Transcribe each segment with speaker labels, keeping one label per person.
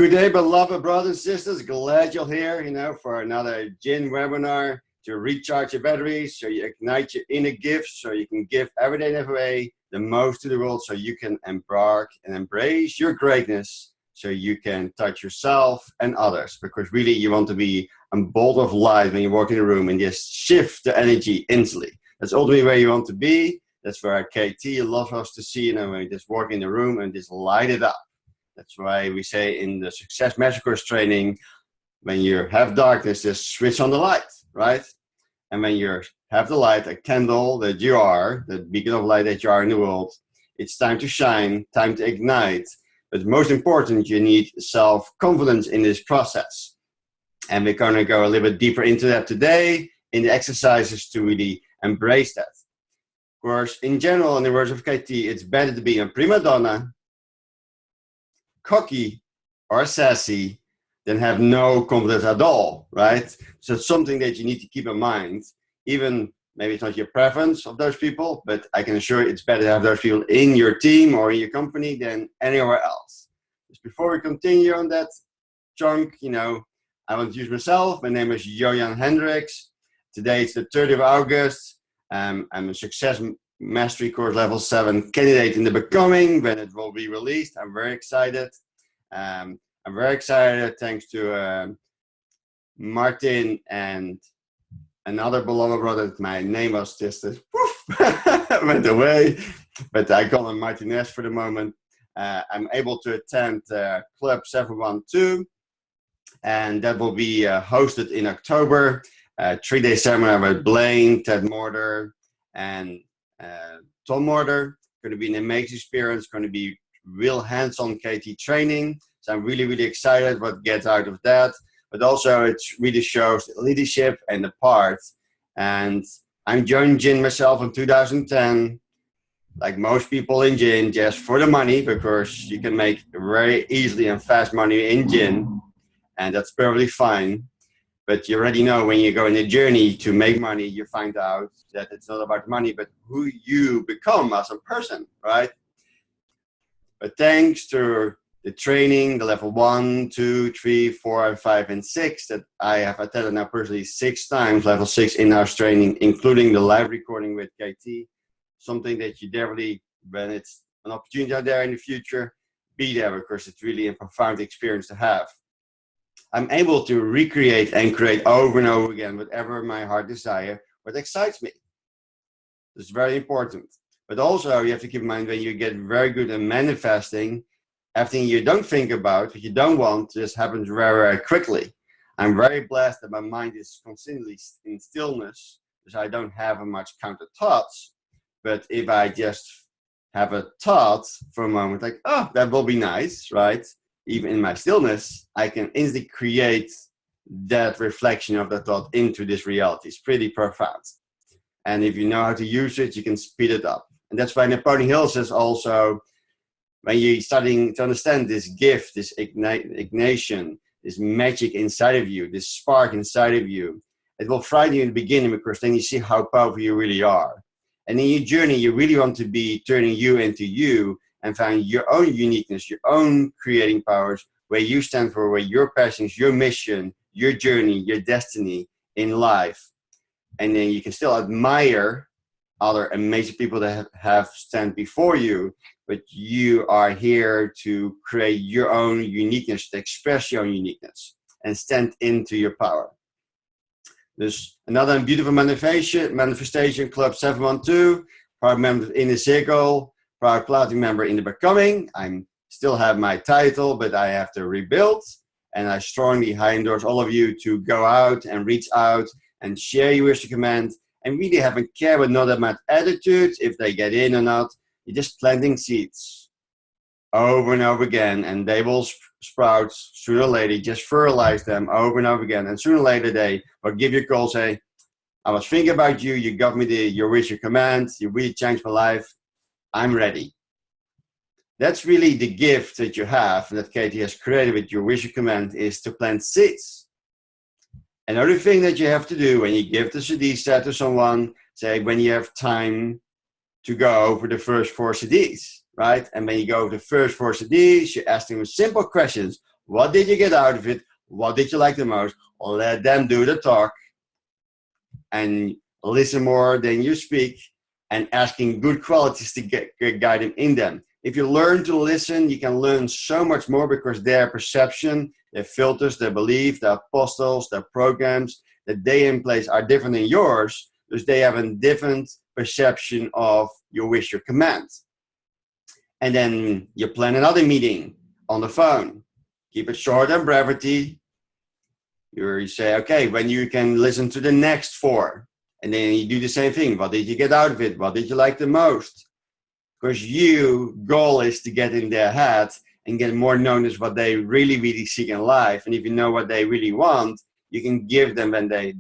Speaker 1: Good day, beloved brothers and sisters. Glad you're here, for another Jin webinar to recharge your batteries, so you ignite your inner gifts, so you can give every day and every way the most to the world, so you can embark and embrace your greatness, so you can touch yourself and others. Because really, you want to be a bolt of light when you walk in the room and just shift the energy instantly. That's ultimately where you want to be. That's where KT loves us to see, when we just walk in the room and just light it up. That's why we say in the Success Master Course training, when you have darkness, just switch on the light, right? And when you have the light, a candle that you are, the beacon of light that you are in the world, it's time to shine, time to ignite. But most important, you need self-confidence in this process. And we're going to go a little bit deeper into that today in the exercises to really embrace that. Of course, in general, in the words of KT, it's better to be a prima donna, cocky or sassy, than have no confidence at all, right? So it's something that you need to keep in mind. Even maybe it's not your preference of those people, but I can assure you it's better to have those people in your team or in your company than anywhere else. Just before we continue on that chunk, I want to introduce myself. My name is Jojan Hendricks. Today it's the 30th of August. I'm a Success Mastery Course Level 7 candidate in the Becoming when it will be released. I'm very excited. I'm very excited thanks to Martin and another beloved brother. My name was just went away, but I call him Martinez for the moment. I'm able to attend Club 712, and that will be hosted in October. 3-day seminar with Blaine, Ted Mortar, and Tom Mortar. Going to be an amazing experience. Going to be real hands-on KT training. So I'm really, really excited what gets out of that. But also it really shows leadership and the part. And I'm joined Jin myself in 2010. Like most people in Jin, just for the money, because you can make very easily and fast money in Jin. And that's perfectly fine. But you already know when you go in a journey to make money, you find out that it's not about money, but who you become as a person, right? But thanks to the training, the level 1, 2, 3, 4, and 5, and 6 that I have attended now personally 6 times, level 6 in-house training, including the live recording with KT, something that you definitely, when it's an opportunity out there in the future, be there, because it's really a profound experience to have. I'm able to recreate and create over and over again whatever my heart desire, what excites me. It's very important. But also you have to keep in mind when you get very good at manifesting, everything you don't think about, what you don't want, just happens very, very quickly. I'm very blessed that my mind is constantly in stillness, because I don't have much counter thoughts. But if I just have a thought for a moment, like, oh, that will be nice, right? Even in my stillness, I can instantly create that reflection of the thought into this reality. It's pretty profound. And if you know how to use it, you can speed it up. And that's why Napoleon Hill says also, when you're starting to understand this gift, this ignition, this magic inside of you, this spark inside of you, it will frighten you in the beginning, because then you see how powerful you really are. And in your journey, you really want to be turning you into you, and find your own uniqueness, your own creating powers, where you stand for, where your passions, your mission, your journey, your destiny in life. And then you can still admire other amazing people that have stand before you, but you are here to create your own uniqueness, to express your own uniqueness, and stand into your power. There's another beautiful manifestation, Club 712, proud member in the circle, proud platinum member in the Becoming. I still have my title, but I have to rebuild. And I strongly high endorse all of you to go out and reach out and share your wish to command, and really haven't care with not about attitudes, if they get in or not. You're just planting seeds over and over again, and they will sprout sooner or later. Just fertilize them over and over again, and sooner or later they will give you a call, say, I was thinking about you, you got me your wish, your command, you really changed my life, I'm ready. That's really the gift that you have, and that KT has created with your wish, your command, is to plant seeds. Another thing that you have to do when you give the CD set to someone, say when you have time to go over the first 4 CDs, right? And when you go over the first 4 CDs, you ask them simple questions. What did you get out of it? What did you like the most? Let them do the talk and listen more than you speak, and asking good qualities to guide them in them. If you learn to listen, you can learn so much more because their perception, their filters, their belief, their apostles, their programs that they in place are different than yours, because they have a different perception of your wish, your command. And then you plan another meeting on the phone. Keep it short and brevity. You say, okay, when you can listen to the next 4. And then you do the same thing. What did you get out of it? What did you like the most? Because your goal is to get in their head and get more known as what they really, really seek in life. And if you know what they really want, you can give them, when they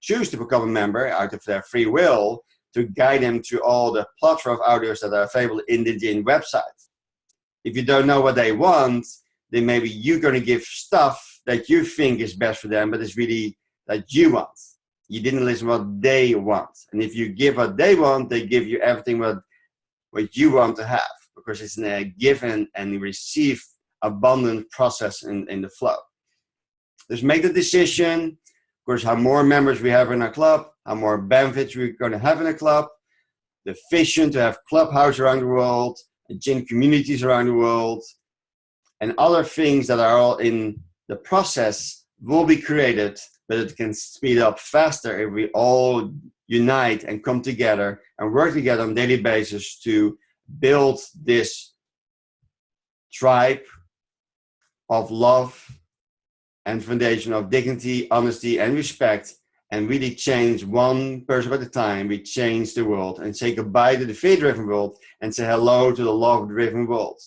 Speaker 1: choose to become a member out of their free will, to guide them to all the plethora of audios that are available in the Jinn website. If you don't know what they want, then maybe you're going to give stuff that you think is best for them, but it's really that you want. You didn't listen what they want. And if you give what they want, they give you everything what you want to have, because it's a give and receive abundant process in the flow. Just make the decision. Of course, how more members we have in our club, how more benefits we're going to have in a club. The vision to have clubhouse around the world, Jinn communities around the world, and other things that are all in the process will be created, but it can speed up faster if we all unite and come together and work together on a daily basis to build this tribe of love and foundation of dignity, honesty, and respect, and really change one person at a time. We change the world and say goodbye to the fear-driven world and say hello to the love-driven world.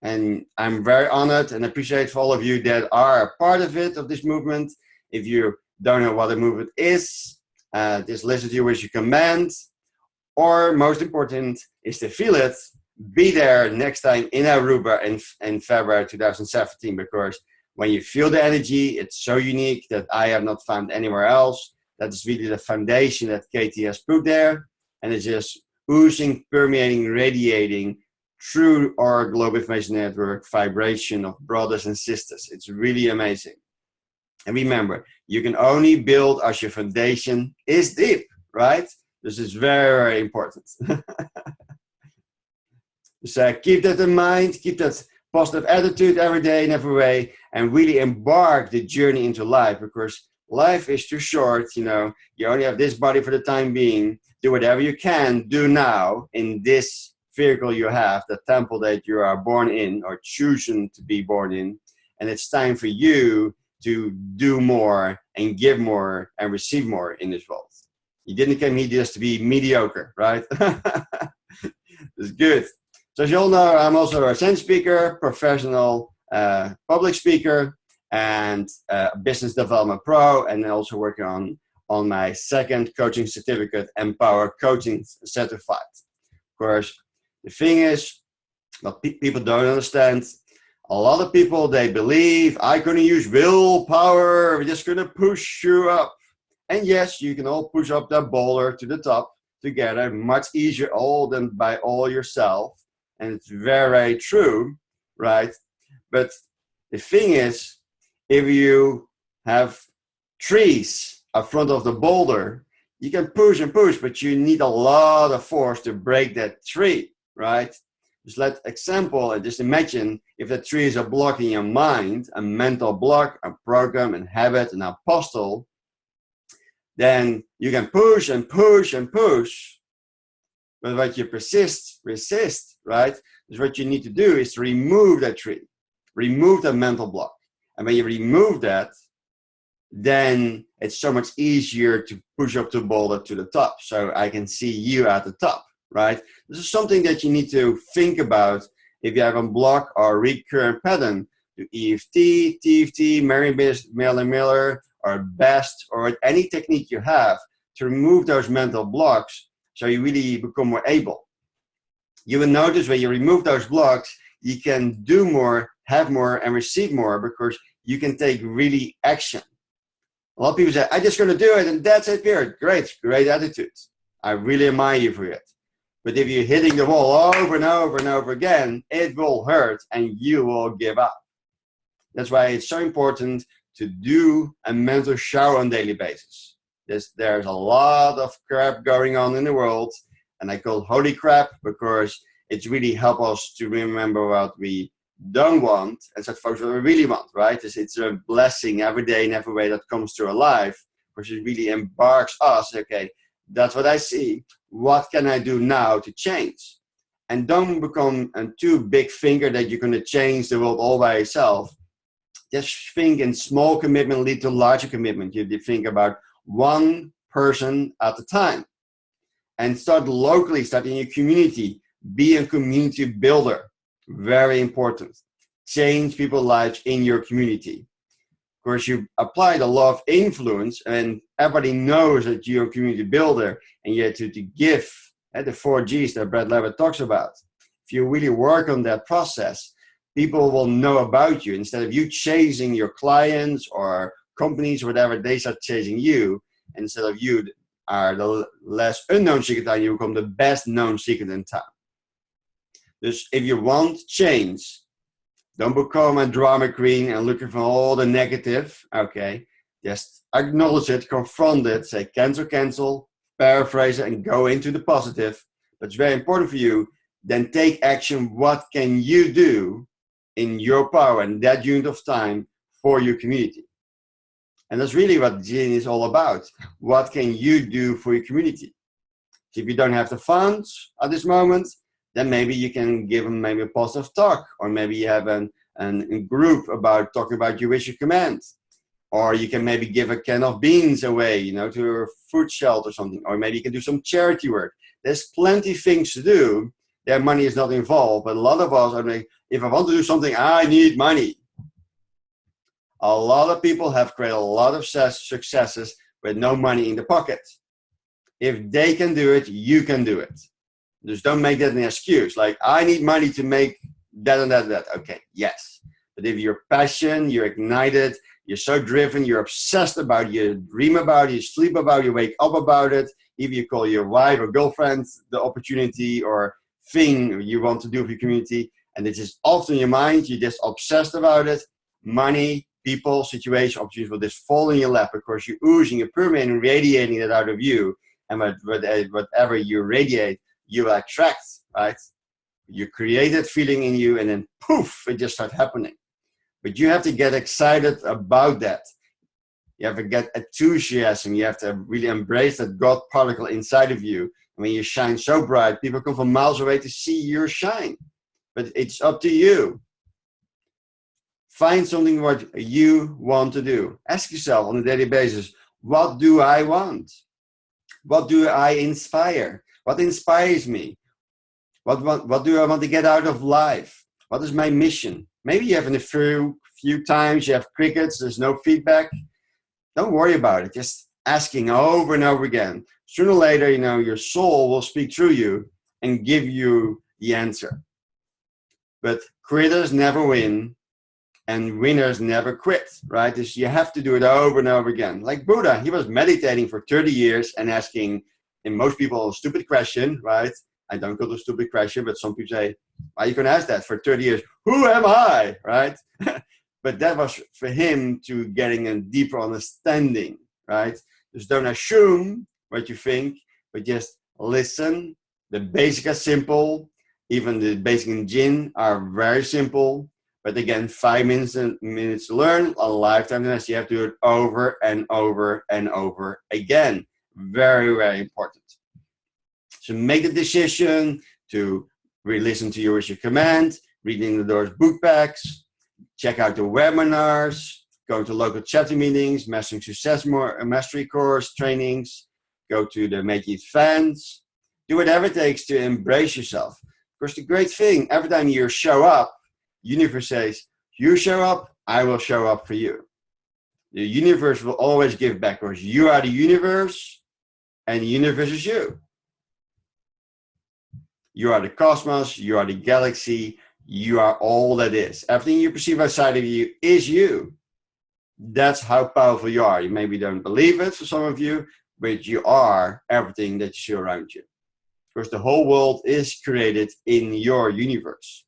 Speaker 1: And I'm very honored and appreciate for all of you that are a part of it, of this movement. If you don't know what the movement is, just listen to your command. Or most important is to feel it. Be there next time in Aruba in February 2017, because when you feel the energy, it's so unique that I have not found anywhere else. That is really the foundation that Katie has put there. And it's just oozing, permeating, radiating through our Global Information Network vibration of brothers and sisters. It's really amazing. And remember, you can only build as your foundation is deep, right? This is very, very important. So keep that in mind, keep that positive attitude every day in every way, and really embark the journey into life, because life is too short. You know, you only have this body for the time being. Do whatever you can do now in this vehicle you have, the temple that you are born in or choosing to be born in. And it's time for you to do more and give more and receive more in this world. You didn't come here just to be mediocre, right? It's good. So as you all know, I'm also a Zen speaker, professional public speaker, and business development pro, and also working on my second coaching certificate, Empower Coaching Certified. Of course, the thing is, what people don't understand, a lot of people, they believe I'm going to use willpower, we're just going to push you up. And yes, you can all push up that boulder to the top together, much easier all than by all yourself. And it's very, very true, right? But the thing is, if you have trees in front of the boulder, you can push and push, but you need a lot of force to break that tree, right? Just let example and just imagine if the tree is a block in your mind, a mental block, a program, a habit, an apostle, then you can push and push and push. But what you resist, right? Is what you need to do is to remove that tree, remove the mental block. And when you remove that, then it's so much easier to push up the boulder to the top. So I can see you at the top, right? This is something that you need to think about if you have a block or recurrent pattern. Do EFT, TFT, Marilyn Miller, or BEST, or any technique you have to remove those mental blocks so you really become more able. You will notice when you remove those blocks, you can do more, have more, and receive more, because you can take really action. A lot of people say, I'm just going to do it, and that's it, period. Great attitude. I really admire you for it. But if you're hitting the wall over and over and over again, it will hurt, and you will give up. That's why it's so important to do a mental shower on a daily basis. There's a lot of crap going on in the world, and I call it holy crap because it's really help us to remember what we don't want and set focus on what we really want, right? It's a blessing every day in every way that comes to our life, which it really embarks us, okay, that's what I see. What can I do now to change? And don't become a too big thinker that you're going to change the world all by yourself. Just think in small commitment lead to larger commitment. You think about one person at a time. And start locally, start in your community. Be a community builder. Very important. Change people's lives in your community. Of course, you apply the law of influence, and everybody knows that you're a community builder, and you have to give the 4Gs that Brad Levitt talks about. If you really work on that process, people will know about you. Instead of you chasing your clients or companies or whatever, they start chasing you. Instead of you are the less unknown secret in town, you become the best known secret in town. Dus if you want change, don't become a drama queen and looking for all the negative. Okay, just acknowledge it, confront it, say cancel, paraphrase it, and go into the positive. But it's very important for you. Then take action. What can you do in your power and that unit of time for your community? And that's really what Gene is all about. What can you do for your community? If you don't have the funds at this moment, then maybe you can give them maybe a positive talk, or maybe you have a group about talking about your wish or command, or you can maybe give a can of beans away, to a food shelter or something, or maybe you can do some charity work. There's plenty of things to do. Their money is not involved, but a lot of us are like, if I want to do something, I need money. A lot of people have created a lot of successes with no money in the pocket. If they can do it, you can do it. Just don't make that an excuse. Like, I need money to make that and that and that. Okay, yes. But if you're passionate, you're ignited, you're so driven, you're obsessed about it, you dream about it, you sleep about it, you wake up about it, if you call your wife or girlfriend the opportunity or thing you want to do for your community, and it's just often in your mind, you're just obsessed about it, money, people, situation, opportunities will just fall in your lap because you're oozing, you're permeating, radiating it out of you. And whatever you radiate, you attract, right? You create that feeling in you, and then poof, it just starts happening. But you have to get excited about that. You have to get enthusiasm. You have to really embrace that God particle inside of you. And when you shine so bright, people come from miles away to see your shine. But it's up to you. Find something what you want to do. Ask yourself on a daily basis, what do I want? What do I inspire? What inspires me? What do I want to get out of life? What is my mission? Maybe you have in a few times, you have crickets, there's no feedback. Don't worry about it. Just asking over and over again. Sooner or later, your soul will speak through you and give you the answer. But quitters never win, and winners never quit, right? You have to do it over and over again. Like Buddha, he was meditating for 30 years and asking, and most people, a stupid question, right? I don't call it a stupid question, but some people say, why are you going to ask that for 30 years? Who am I, right? But that was for him to getting a deeper understanding, right? Just don't assume what you think, but just listen. The basics are simple. Even the basic in Jin are very simple. But again, 5 minutes to learn, a lifetime to master. You have to do it over and over and over again. Very, very important. So make the decision to re-listen to your command, reading the Doors book packs, check out the webinars, go to local chapter meetings, Mastering Success Mastery course trainings, go to the Make It fans, do whatever it takes to embrace yourself. Of course, the great thing, every time you show up, universe says, you show up, I will show up for you. The universe will always give back because you are the universe and the universe is you. You are the cosmos, you are the galaxy, you are all that is. Everything you perceive outside of you is you. That's how powerful you are. You maybe don't believe it for some of you, but you are everything that you see around you. Because the whole world is created in your universe.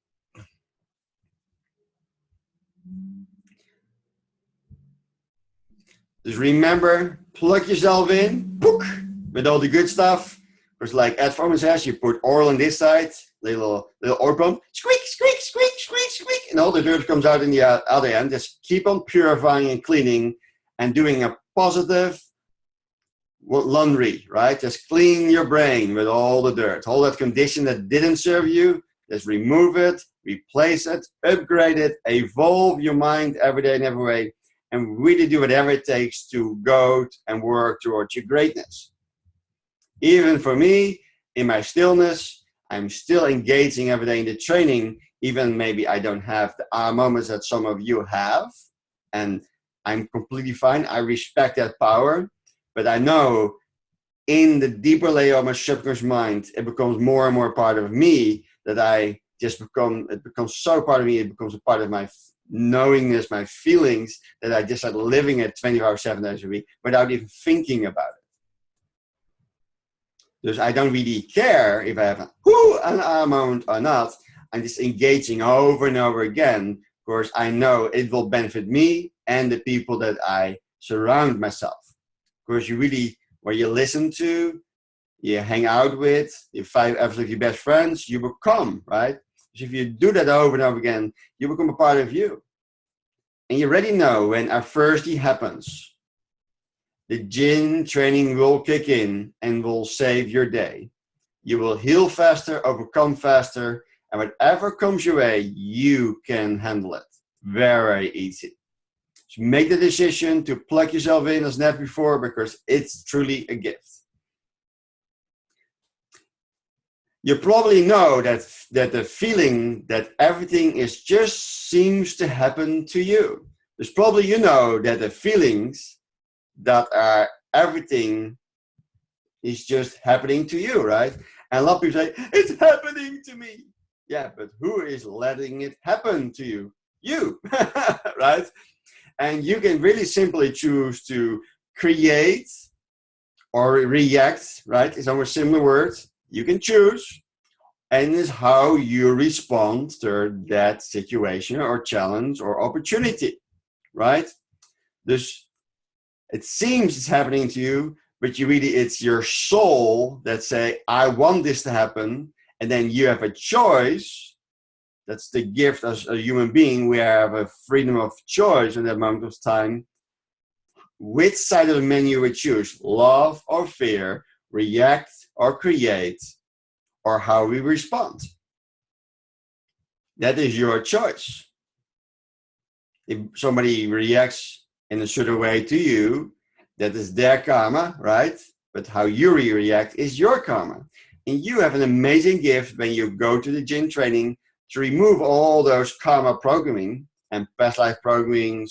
Speaker 1: Just remember, plug yourself in, pook, with all the good stuff. Because like Ed Foreman says, you put oil on this side, little oil pump, squeak, squeak, squeak, squeak, squeak, and all the dirt comes out in the other end. Just keep on purifying and cleaning and doing a positive laundry, right? Just clean your brain with all the dirt, all that condition that didn't serve you. Just remove it, replace it, upgrade it, evolve your mind every day in every way, and really do whatever it takes to go and work towards your greatness. Even for me, in my stillness, I'm still engaging every day in the training, even maybe I don't have the moments that some of you have, and I'm completely fine. I respect that power, but I know in the deeper layer of my subconscious mind, it becomes more and more part of me that it becomes so part of me, it becomes a part of my knowingness, my feelings, that I just start living it 24 hours, 7 days a week without even thinking about it. So I don't really care if I have an aha moment or not. I'm just engaging over and over again because I know it will benefit me and the people that I surround myself. Because you really, where you listen to, you hang out with, your 5 absolutely best friends, you become, right? So if you do that over and over again, you become a part of you. And you already know when adversity happens, the Jinn training will kick in and will save your day. You will heal faster, overcome faster, and whatever comes your way, you can handle it. Very easy. So make the decision to plug yourself in as never before because it's truly a gift. You probably know that the feeling that everything just seems to happen to you. There's probably that the feelings that are everything is just happening to you, right? And a lot of people say, it's happening to me. Yeah, but who is letting it happen to you? You, right? And you can really simply choose to create or react, right? It's almost similar words. You can choose, and it's how you respond to that situation or challenge or opportunity, right? This, it seems it's happening to you, but it's your soul that say, I want this to happen, and then you have a choice. That's the gift as a human being. We have a freedom of choice in that moment of time. Which side of the menu we choose, love or fear, react or create, or how we respond. That is your choice. If somebody reacts in a certain way to you, that is their karma, right? But how you react is your karma. And you have an amazing gift when you go to the Jinn training to remove all those karma programming and past life programmings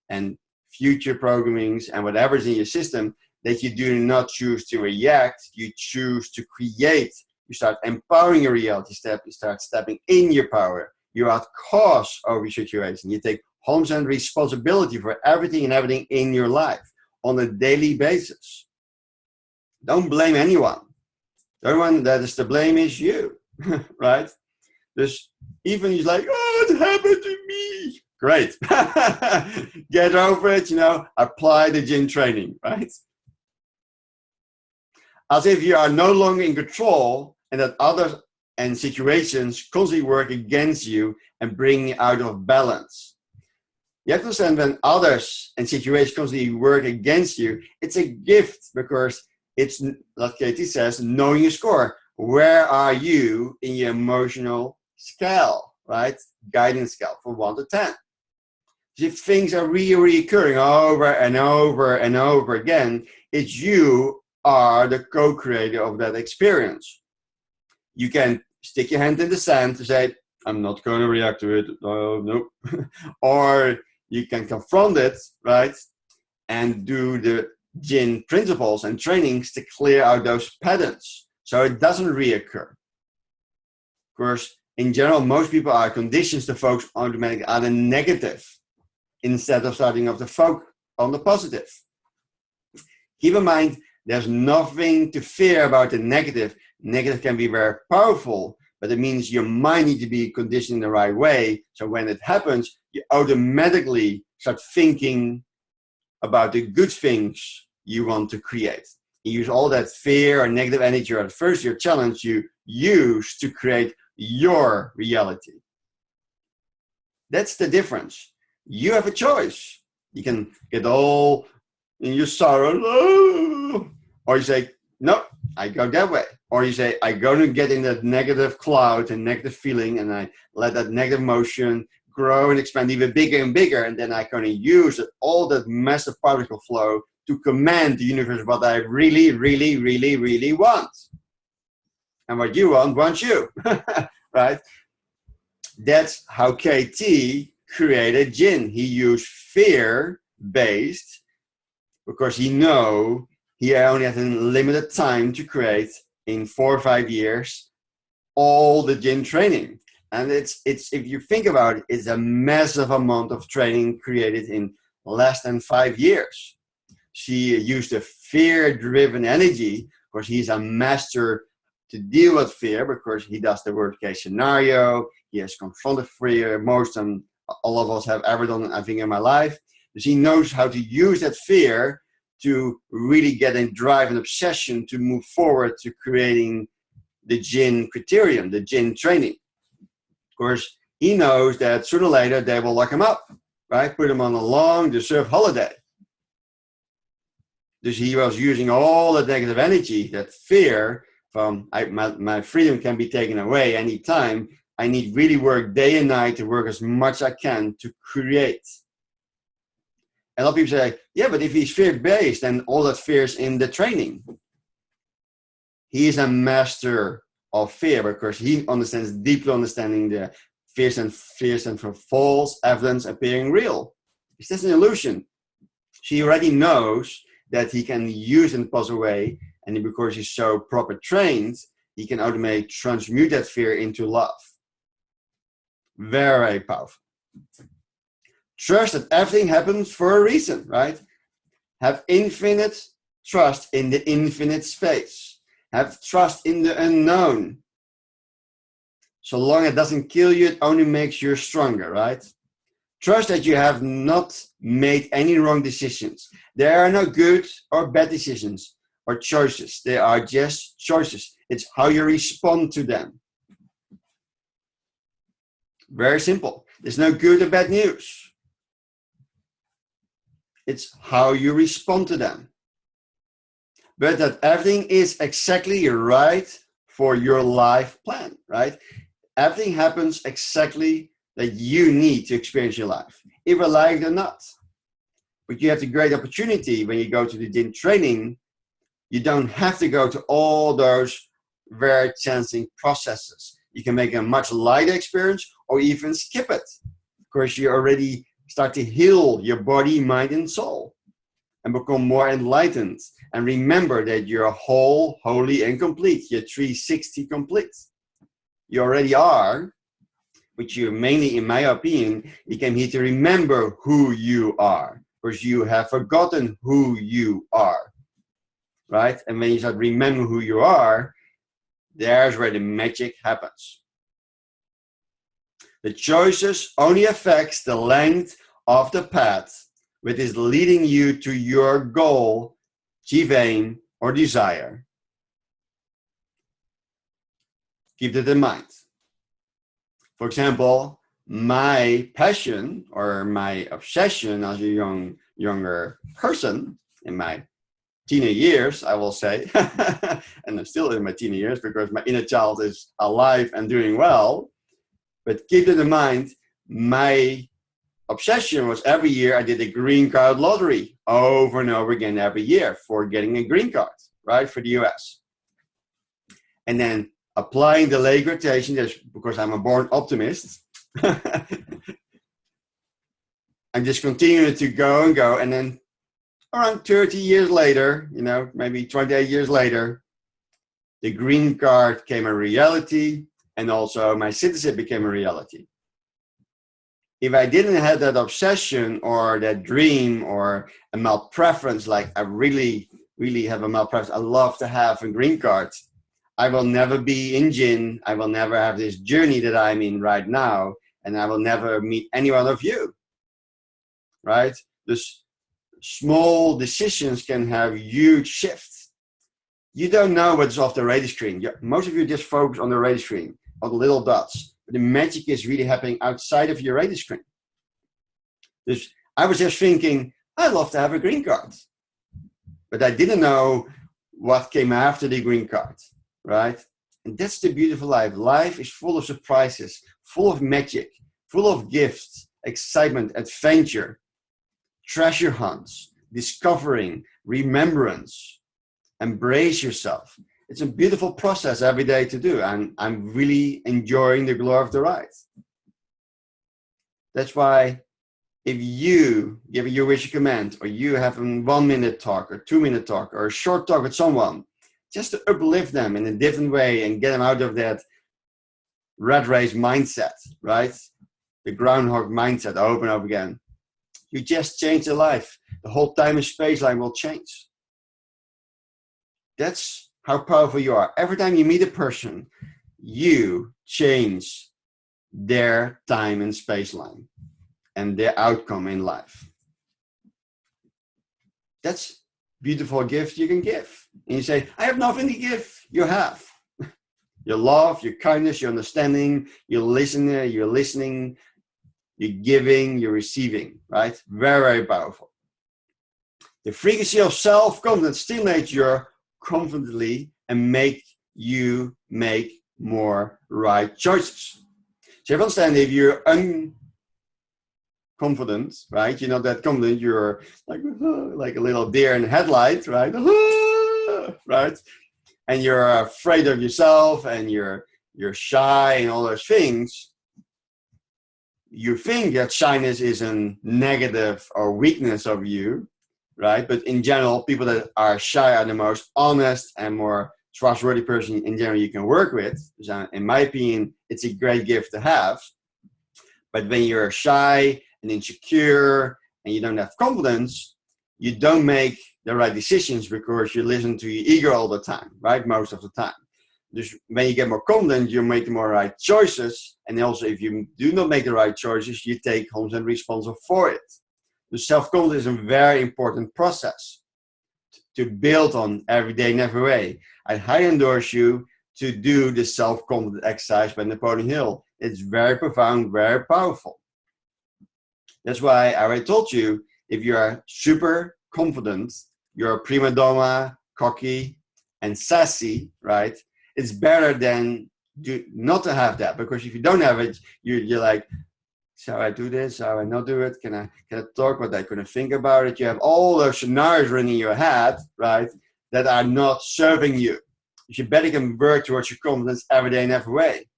Speaker 1: and future programmings and whatever's in your system, that you do not choose to react, you choose to create. You start empowering your reality step, you start stepping in your power. You're at cause over your situation. You take 100% responsibility for everything in your life on a daily basis. Don't blame anyone. The only one that is to blame is you, right? There's even he's like, oh, it happened to me. Great. Get over it, apply the Jinn training, right? As if you are no longer in control and that others and situations constantly work against you and bring you out of balance. You have to understand when others and situations constantly work against you, it's a gift because it's, like Katie says, knowing your score. Where are you in your emotional scale, right? Guidance scale from 1 to 10. If things are reoccurring over and over and over again, it's you are the co-creator of that experience. You can stick your hand in the sand to say, I'm not going to react to it. Nope. Or you can confront it, right? And do the Jinn principles and trainings to clear out those patterns so it doesn't reoccur. Of course, in general, most people are conditioned to focus automatically on the negative instead of starting off the focus on the positive. Keep in mind, there's nothing to fear about the negative. Negative can be very powerful, but it means your mind needs to be conditioned in the right way. So when it happens, you automatically start thinking about the good things you want to create. You use all that fear or negative energy or first your challenge you use to create your reality. That's the difference. You have a choice. You can get all in your sorrow, or you say, no, I go that way. Or you say, I'm going to get in that negative cloud and negative feeling, and I let that negative emotion grow and expand even bigger and bigger, and then I'm going to use all that massive particle flow to command the universe what I really, really, really, really want. And what you want wants you, right? That's how KT created Jin. He used fear-based because he know he only had a limited time to create in 4 or 5 years all the Jin training. And it's if you think about it, it's a massive amount of training created in less than 5 years. She used a fear-driven energy because he's a master to deal with fear because he does the worst case scenario. He has confronted fear most and all of us have ever done, I think, in my life. So he knows how to use that fear to really get a drive and obsession to move forward to creating the Jin criterion, the Jin training. Of course, he knows that sooner or later they will lock him up, right? Put him on a long deserved holiday. So he was using all that negative energy, that fear from my freedom can be taken away anytime. I need really work day and night to work as much as I can to create. And a lot of people say, yeah, but if he's fear-based, then all that fear is in the training. He is a master of fear because he understands, deeply understanding the fears and for false evidence appearing real. It's just an illusion. She already knows that he can use it in a positive way, and because he's so proper trained, he can automatically transmute that fear into love. Very powerful. Trust that everything happens for a reason, right? Have infinite trust in the infinite space. Have trust in the unknown. So long it doesn't kill you, it only makes you stronger, right? Trust that you have not made any wrong decisions. There are no good or bad decisions or choices. They are just choices. It's how you respond to them. Very simple. There's no good or bad news. It's how you respond to them. But that everything is exactly right for your life plan, right? Everything happens exactly that you need to experience your life, if you like it or not. But you have the great opportunity when you go to the Jin training, you don't have to go to all those very challenging processes. You can make a much lighter experience or even skip it. Of course, you already start to heal your body, mind, and soul and become more enlightened. And remember that you're whole, holy, and complete. You're 360 complete. You already are, but you mainly, in my opinion, you came here to remember who you are, because you have forgotten who you are, right? And when you start remembering who you are, there's where the magic happens. The choices only affects the length of the path which is leading you to your goal, chief aim, or desire. Keep that in mind. For example, my passion or my obsession as a younger person in my teenage years, I will say, and I'm still in my teenage years because my inner child is alive and doing well. But keep it in mind, my obsession was every year I did a green card lottery over and over again every year for getting a green card, right, for the US. And then applying the lay gravitation, because I'm a born optimist, I'm just continuing to go and go. And then around 30 years later, maybe 28 years later, the green card became a reality. And also my citizenship became a reality. If I didn't have that obsession or that dream or a malpreference, like I really, really have a malpreference, I love to have a green card, I will never be in Jin. I will never have this journey that I'm in right now. And I will never meet any one of you, right? small decisions can have huge shifts. You don't know what's off the radar screen. Most of you just focus on the radar screen, on the little dots. But the magic is really happening outside of your radar screen. Dus I was just thinking, I'd love to have a green card. But I didn't know what came after the green card, right? And that's the beautiful life. Life is full of surprises, full of magic, full of gifts, excitement, adventure, treasure hunts, discovering, remembrance. Embrace yourself. It's a beautiful process every day to do, and I'm really enjoying the glory of the ride. That's why if you give your wish a command, or you have a 1 minute talk, or 2 minute talk, or a short talk with someone, just to uplift them in a different way and get them out of that rat race mindset, right? The groundhog mindset over and over again. You just change their life. The whole time and space line will change. That's how powerful you are. Every time you meet a person, you change their time and space line and their outcome in life. That's a beautiful gift you can give. And you say, I have nothing to give. You have. Your love, your kindness, your understanding, your listener, you're listening, you're giving, you're receiving, right? Very, very powerful. The frequency of self-confidence stimulates your confidently and make you make more right choices. So you understand, if you're unconfident, right? You're not that confident, you're like a little deer in the headlight, right? Right? And you're afraid of yourself and you're shy and all those things. You think that shyness is a negative or weakness of you, right? But in general, people that are shy are the most honest and more trustworthy person in general you can work with. So in my opinion, it's a great gift to have. But when you're shy and insecure and you don't have confidence, you don't make the right decisions because you listen to your ego all the time, right? Most of the time. Dus when you get more confident, you make more right choices. And also, if you do not make the right choices, you take 100% responsible for it. The self-confidence is a very important process to build on every day in every way. I highly endorse you to do the self-confidence exercise by Napoleon Hill. It's very profound, very powerful. That's why I already told you, if you are super confident, you're a prima donna, cocky, and sassy, right? It's better than not to have that, because if you don't have it, you're like, shall I do this? Shall I not do it? Can I talk? What I couldn't think about it? You have all those scenarios running in your head, right? That are not serving you. You better can work towards your confidence every day in every way.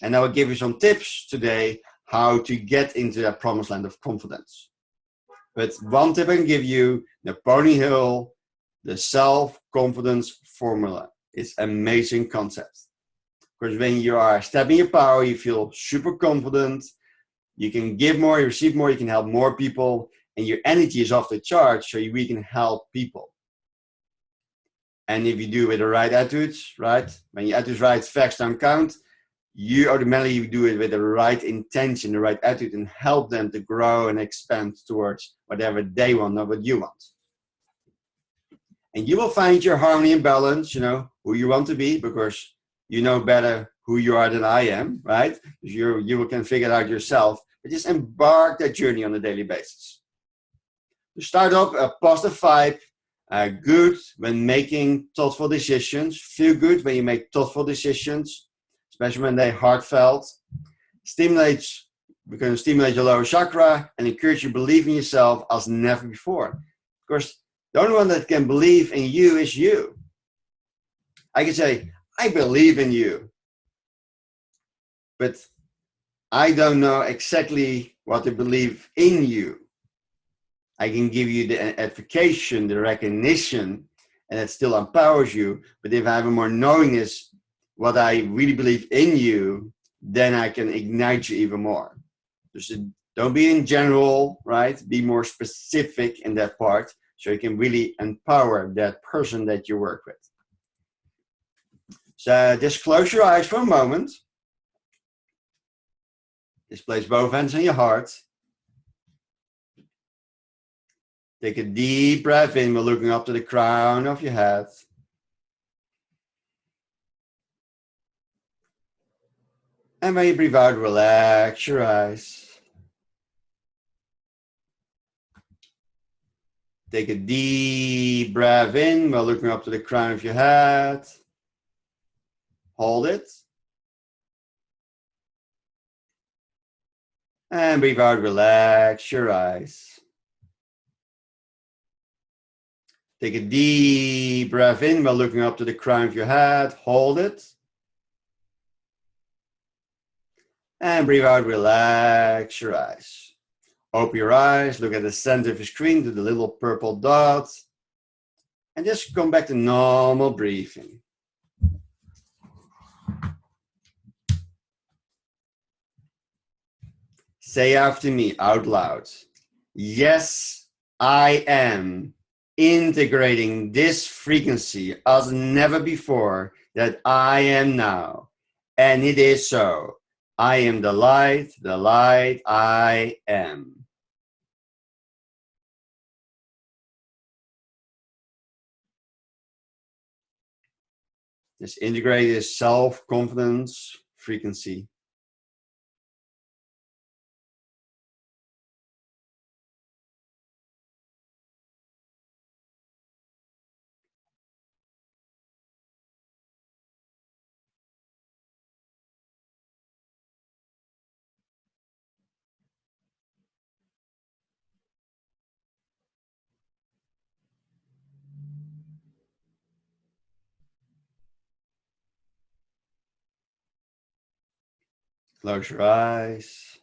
Speaker 1: And I will give you some tips today how to get into that promised land of confidence. But one tip I can give you, Napoleon Hill, the self-confidence formula. It's an amazing concept. Because when you are stepping your power, you feel super confident, you can give more, you receive more, you can help more people, and your energy is off the charts, so we can help people. And if you do it with the right attitudes, right? When your attitude is right, facts don't count. You automatically do it with the right intention, the right attitude, and help them to grow and expand towards whatever they want, not what you want. And you will find your harmony and balance, who you want to be, because you know better who you are than I am, right? You can figure it out yourself, but just embark that journey on a daily basis. To start up a positive vibe, good when making thoughtful decisions, feel good when you make thoughtful decisions, especially when they're heartfelt. We can stimulate your lower chakra and encourage you to believe in yourself as never before. Of course, the only one that can believe in you is you. I can say, I believe in you. But I don't know exactly what to believe in you. I can give you the edification, the recognition, and it still empowers you. But if I have a more knowingness, what I really believe in you, then I can ignite you even more. So don't be in general, right? Be more specific in that part, so you can really empower that person that you work with. So just close your eyes for a moment. Just place both hands on your heart. Take a deep breath in while looking up to the crown of your head. And when you breathe out, relax your eyes. Take a deep breath in while looking up to the crown of your head. Hold it. And breathe out, relax your eyes. Take a deep breath in while looking up to the crown of your head. Hold it. And breathe out, relax your eyes. Open your eyes, look at the center of your screen to the little purple dot. And just come back to normal breathing. Say after me out loud. Yes, I am integrating this frequency as never before that I am now. And it is so. I am the light I am. Just integrate this self-confidence frequency. Close your eyes.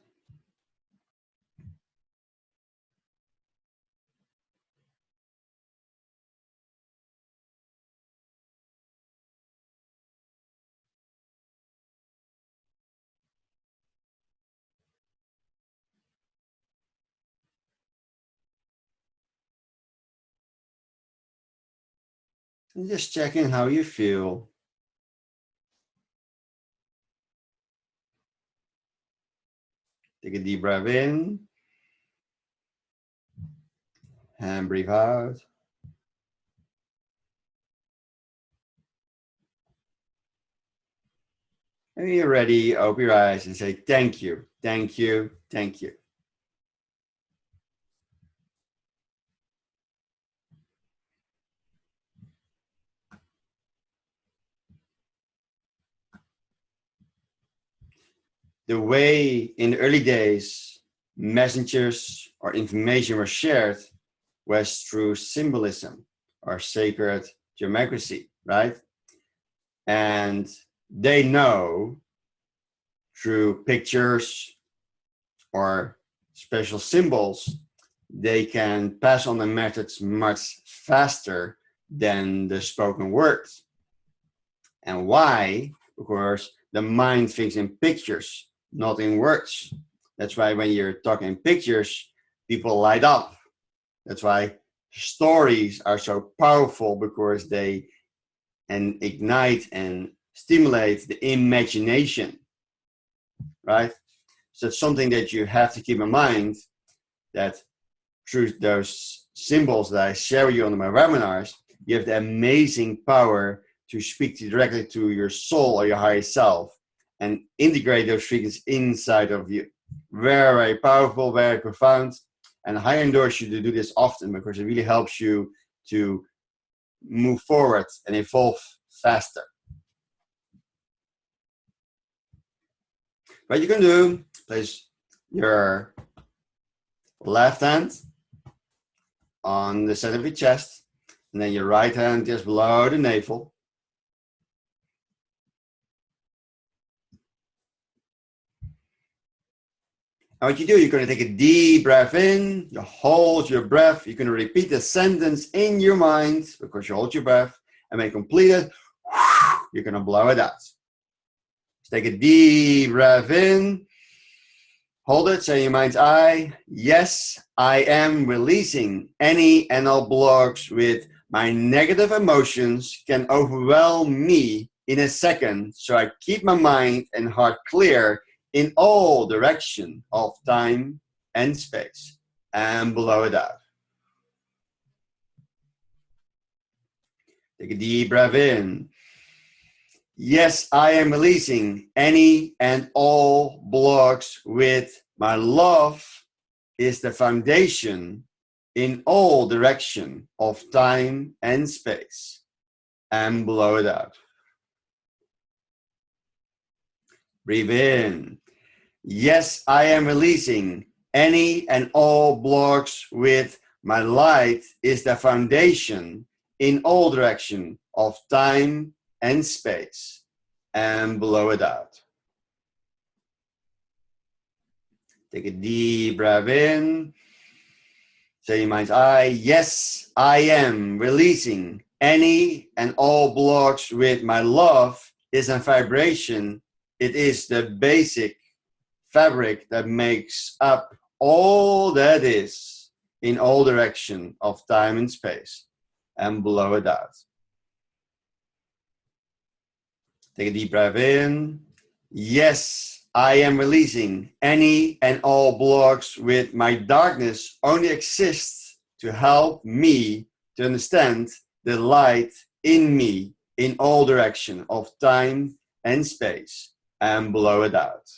Speaker 1: And just checking how you feel. Take a deep breath in. And breathe out. And when you're ready, open your eyes and say, thank you, thank you, thank you. The way in the early days, messengers or information were shared was through symbolism or sacred geometry, right? And they know through pictures or special symbols, they can pass on the methods much faster than the spoken words. And why? Because the mind thinks in pictures, not in words. That's why when you're talking in pictures, people light up. That's why stories are so powerful, because they ignite and stimulate the imagination, right? So it's something that you have to keep in mind, that through those symbols that I share with you on my webinars, you have the amazing power to speak directly to your soul or your higher self and integrate those frequencies inside of you. Very, very powerful, very profound. And I highly endorse you to do this often, because it really helps you to move forward and evolve faster. What you can do, place your left hand on the center of your chest, and then your right hand just below the navel. And what you do, you're going to take a deep breath in, you hold your breath, you're going to repeat the sentence in your mind, because you hold your breath, and when you complete it, you're going to blow it out. So take a deep breath in, hold it, say in your mind's eye, yes, I am releasing any and all blocks with my negative emotions can overwhelm me in a second, so I keep my mind and heart clear in all direction of time and space, and blow it out. Take a deep breath in. Yes, I am releasing any and all blocks with my love is the foundation in all direction of time and space. And blow it out. Breathe in. Yes, I am releasing any and all blocks with my light is the foundation in all direction of time and space. And blow it out. Take a deep breath in. Say in your mind's eye, yes, I am releasing any and all blocks with my love is a vibration. It is the basic fabric that makes up all that is in all direction of time and space. And blow it out. Take a deep breath in. Yes, I am releasing any and all blocks with my darkness only exists to help me to understand the light in me in all direction of time and space. And blow it out.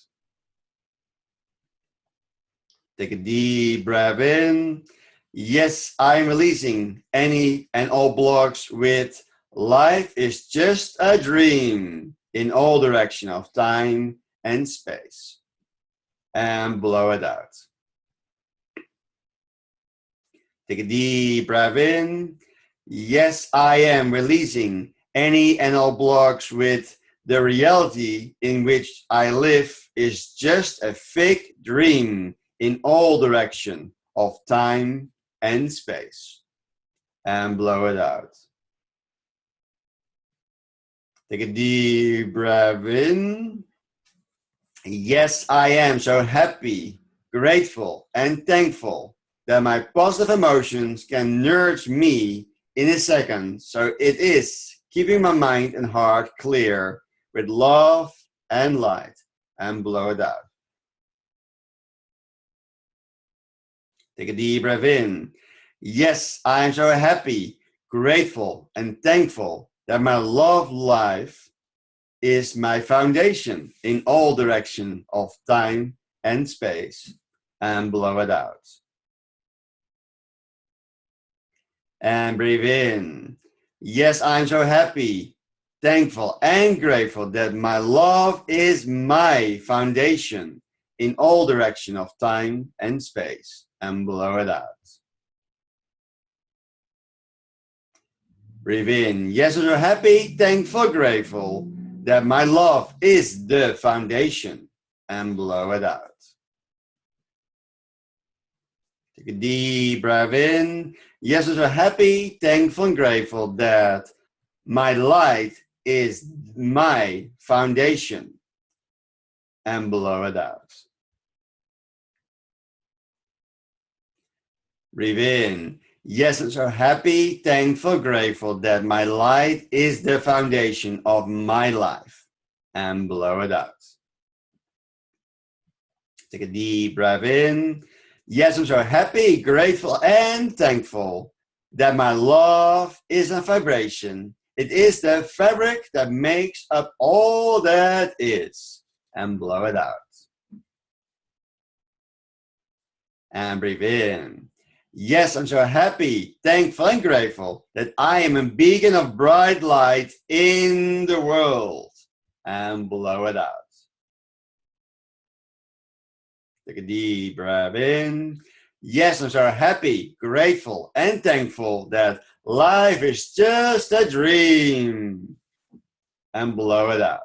Speaker 1: Take a deep breath in. Yes, I am releasing any and all blocks with life is just a dream in all direction of time and space. And blow it out. Take a deep breath in. Yes, I am releasing any and all blocks with the reality in which I live is just a fake dream in all direction of time and space. And blow it out. Take a deep breath in. Yes, I am so happy, grateful, and thankful that my positive emotions can nourish me in a second. So it is keeping my mind and heart clear with love and light. And blow it out. Take a deep breath in. Yes, I am so happy, grateful, and thankful that my love life is my foundation in all direction of time and space. And blow it out. And breathe in. Yes, I'm so happy, thankful, and grateful that my love is my foundation in all direction of time and space. And blow it out. Breathe in. Yes, I'm so happy, thankful, grateful that my love is the foundation. And blow it out. Take a deep breath in. Yes, I'm so happy, thankful, and grateful that my light is my foundation. And blow it out. Breathe in. Yes, I'm so happy, thankful, grateful that my light is the foundation of my life. And blow it out. Take a deep breath in. Yes, I'm so happy, grateful, and thankful that my love is a vibration. It is the fabric that makes up all that is. And blow it out. And breathe in. Yes, I'm so happy, thankful, and grateful that I am a beacon of bright light in the world. And blow it out. Take a deep breath in. Yes, I'm so happy, grateful, and thankful that life is just a dream. And blow it out.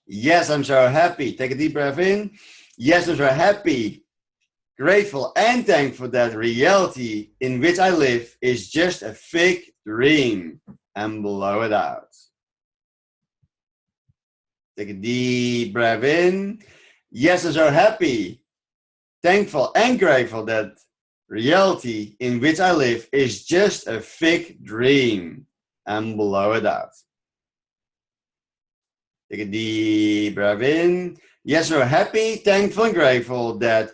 Speaker 1: Yes, I'm so happy. Take a deep breath in. Yes, I'm so happy, grateful, and thankful that reality in which I live is just a fake dream. And blow it out. Take a deep breath in. Yes, I'm so happy, thankful, and grateful that reality in which I live is just a fake dream. And blow it out. Take a deep breath in. Yes, I'm so happy, thankful, and grateful that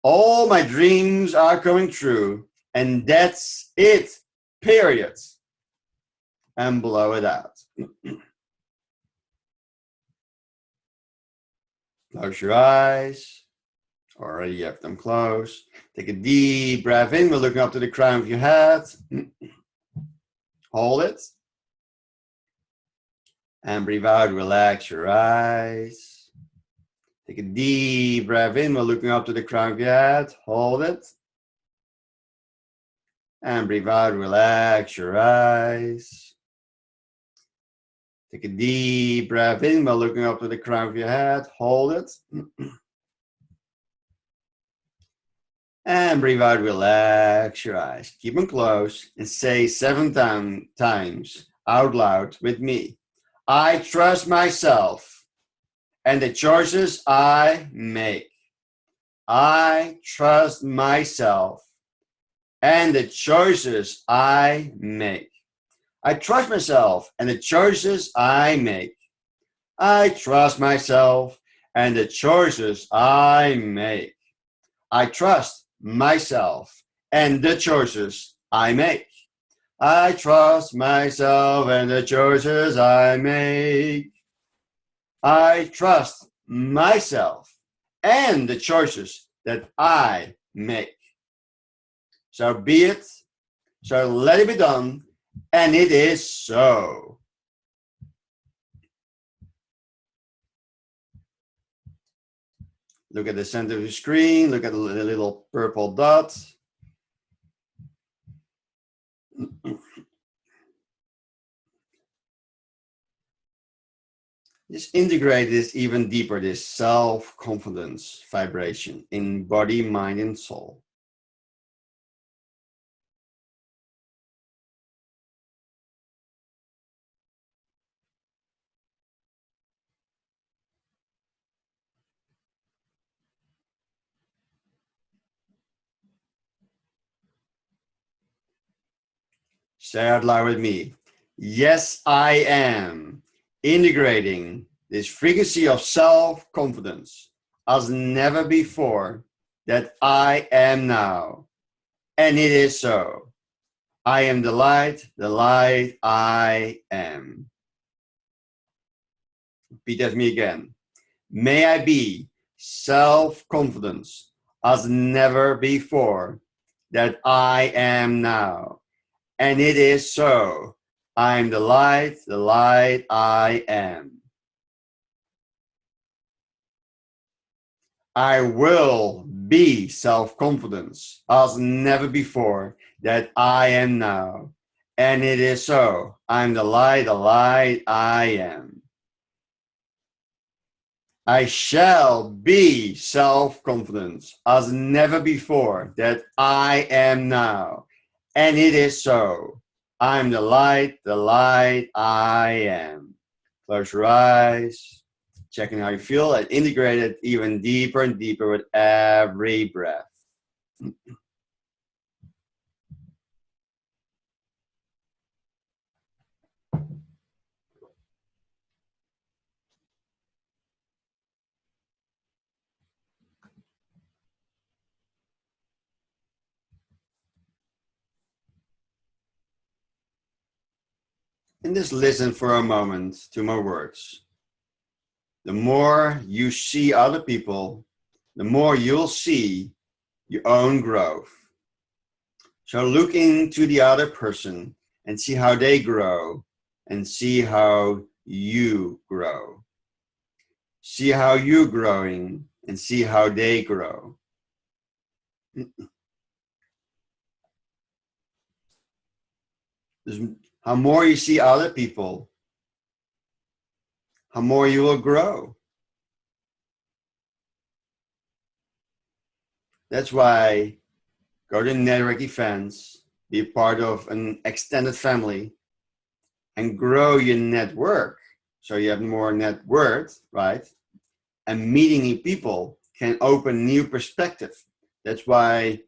Speaker 1: all my dreams are coming true And that's it, period. And blow it out. Close your eyes. Already you have them closed. Take a deep breath in. We're looking up to the crown of your head. Hold it. And breathe out. Relax your eyes. Take a deep breath in. We're looking up to the crown of your head. Hold it. And breathe out. Relax your eyes. Take a deep breath in. We're looking up to the crown of your head. Hold it. And breathe out, relax your eyes. Keep them closed and say 7 times out loud with me. I trust myself and the choices I make. I trust myself and the choices I make. I trust myself and the choices I make. I trust myself and the choices I make. I trust myself and the choices I make. I trust myself and the choices I make. I trust myself and the choices that I make. So be it, so let it be done, and it is so. Look at the center of the screen, look at the little purple dot. Just integrate this even deeper, this self-confidence vibration in body, mind, and soul. Say out loud with me. Yes, I am integrating this frequency of self-confidence as never before that I am now. And it is so. I am the light I am. Repeat after me again. May I be self-confidence as never before that I am now. And it is so. I am the light I am. I will be self-confidence as never before that I am now. And it is so. I am the light I am. I shall be self-confidence as never before that I am now. And it is so. I'm the light I am. Close your eyes, checking how you feel, and integrate it even deeper and deeper with every breath. And just listen for a moment to my words. The more you see other people, the more you'll see your own growth. So look into the other person and see how they grow and see how you grow. See how you're growing and see how they grow. How more you see other people, how more you will grow. That's why go to network events, be a part of an extended family, and grow your network so you have more net worth, right? And meeting new people can open new perspective. That's why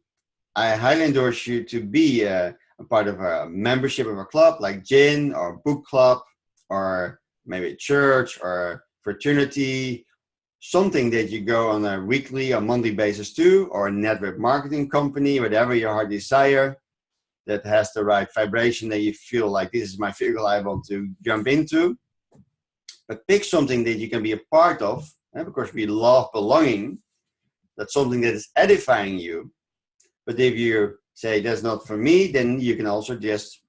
Speaker 1: I highly endorse you to be a part of a membership of a club like gin or book club or maybe a church or fraternity something that you go on a weekly or monthly basis to, or a network marketing company, whatever your heart desire, that has the right vibration that you feel like this is my vehicle I want to jump into. But pick something that you can be a part of, because we love belonging. That's something that is edifying you. But if you say that's not for me, then you can also just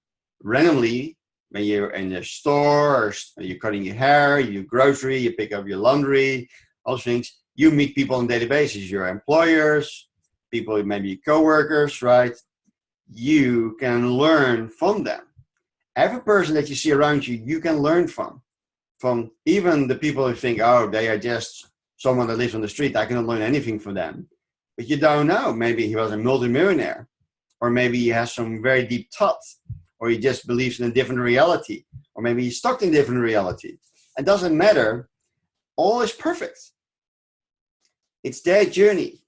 Speaker 1: randomly, when you're in the store, or you're cutting your hair, you grocery, you pick up your laundry, all those things, you meet people on a daily basis, your employers, people, maybe co-workers, right? You can learn from them. Every person that you see around you, you can learn from even the people who think, oh, they are just someone that lives on the street, I cannot learn anything from them. But you don't know. Maybe he was a multimillionaire, or maybe he has some very deep thoughts, or he just believes in a different reality, or maybe he's stuck in a different reality. It doesn't matter. All is perfect. It's their journey,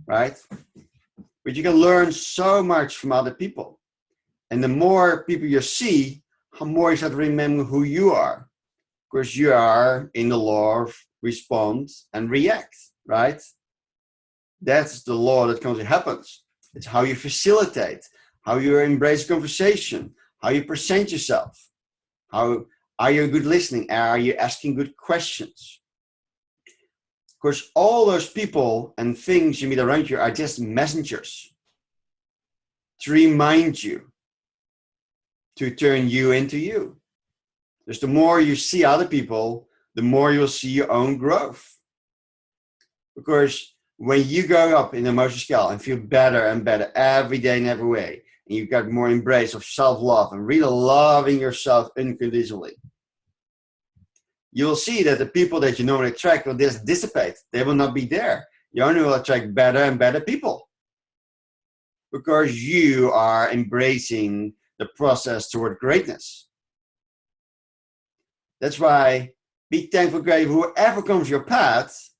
Speaker 1: right? But you can learn so much from other people. And the more people you see, the more you start to remember who you are. Because you are in the law of respond and react, right? That's the law that comes, it happens. It's how you facilitate, how you embrace conversation, how you present yourself. How are you good listening? Are you asking good questions? Of course, all those people and things you meet around you are just messengers to remind you, to turn you into you. Because the more you see other people, the more you'll see your own growth. Because when you go up in the emotional scale and feel better and better every day in every way, and you've got more embrace of self-love and really loving yourself unconditionally, you will see that the people that you normally attract will just dissipate. They will not be there. You only will attract better and better people. Because you are embracing the process toward greatness. That's why be thankful, grateful, whoever comes your path,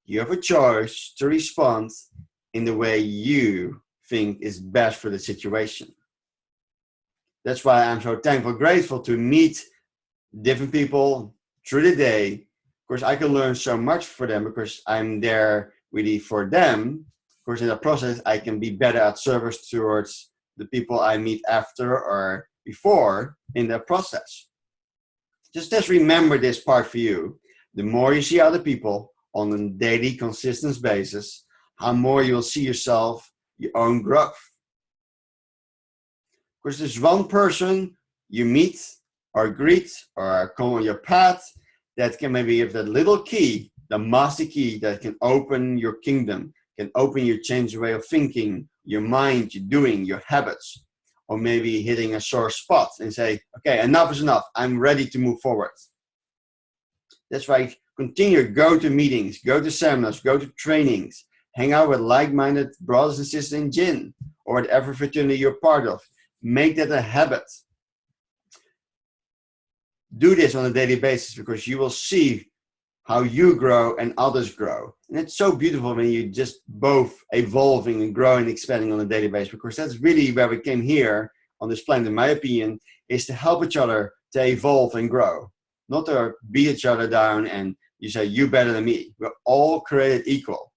Speaker 1: you have a choice to respond in the way you think is best for the situation. That's why I'm so thankful, grateful to meet different people through the day. Of course, I can learn so much for them because I'm there really for them. Of course, in the process, I can be better at service towards the people I meet after or before in the process. Just remember this part for you. The more you see other people on a daily, consistent basis, how more you'll see yourself, your own growth. Because there's one person you meet or greet or come on your path that can maybe give that little key, the master key that can open your kingdom, can open your change way of thinking, your mind, your doing, your habits. Or maybe hitting a sore spot and say, okay, enough is enough. I'm ready to move forward. That's why continue, go to meetings, go to seminars, go to trainings, hang out with like-minded brothers and sisters in Jinn or whatever fraternity you're part of. Make that a habit. Do this on a daily basis because you will see how you grow and others grow. And it's so beautiful when you just both evolving and growing, expanding on a daily basis, because that's really where we came here on this planet, in my opinion, is to help each other to evolve and grow. Not to beat each other down and you say, you better than me. We're all created equal.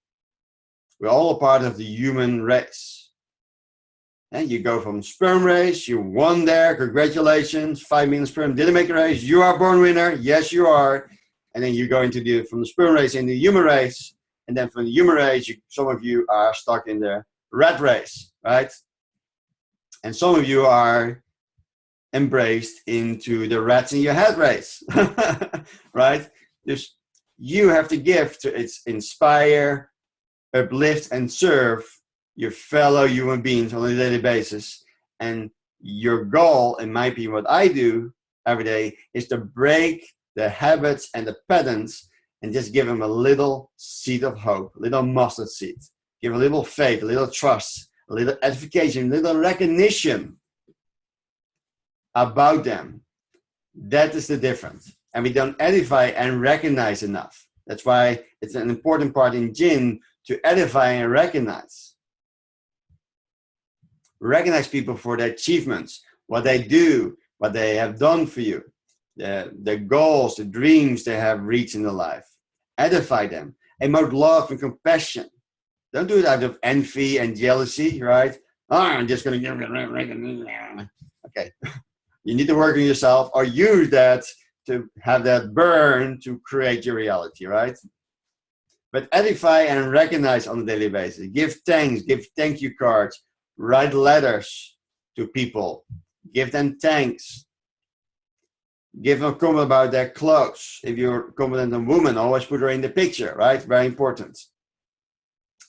Speaker 1: We're all a part of the human race. And you go from sperm race, you won there, congratulations, 5 million sperm didn't make a race, you are born winner, yes you are. And then you go into from the sperm race into the human race. And then from the human race, some of you are stuck in the rat race, right? And some of you are embraced into the rats in your head race, right? You have the gift to inspire, uplift, and serve your fellow human beings on a daily basis. And your goal, and might be what I do every day, is to break the habits and the patterns and just give them a little seed of hope, a little mustard seed. Give a little faith, a little trust, a little edification, a little recognition about them. That is the difference. And we don't edify and recognize enough. That's why it's an important part in Jinn to edify and recognize. Recognize people for their achievements, what they do, what they have done for you. The goals, the dreams they have reached in their life. Edify them. Emote love and compassion. Don't do it out of envy and jealousy, right? Oh, I'm just going to... Okay. You need to work on yourself or use that to have that burn to create your reality, right? But edify and recognize on a daily basis. Give thanks, give thank you cards, write letters to people, give them thanks. Give them a comment about their clothes. If you're confident on women, always put her in the picture, right? Very important.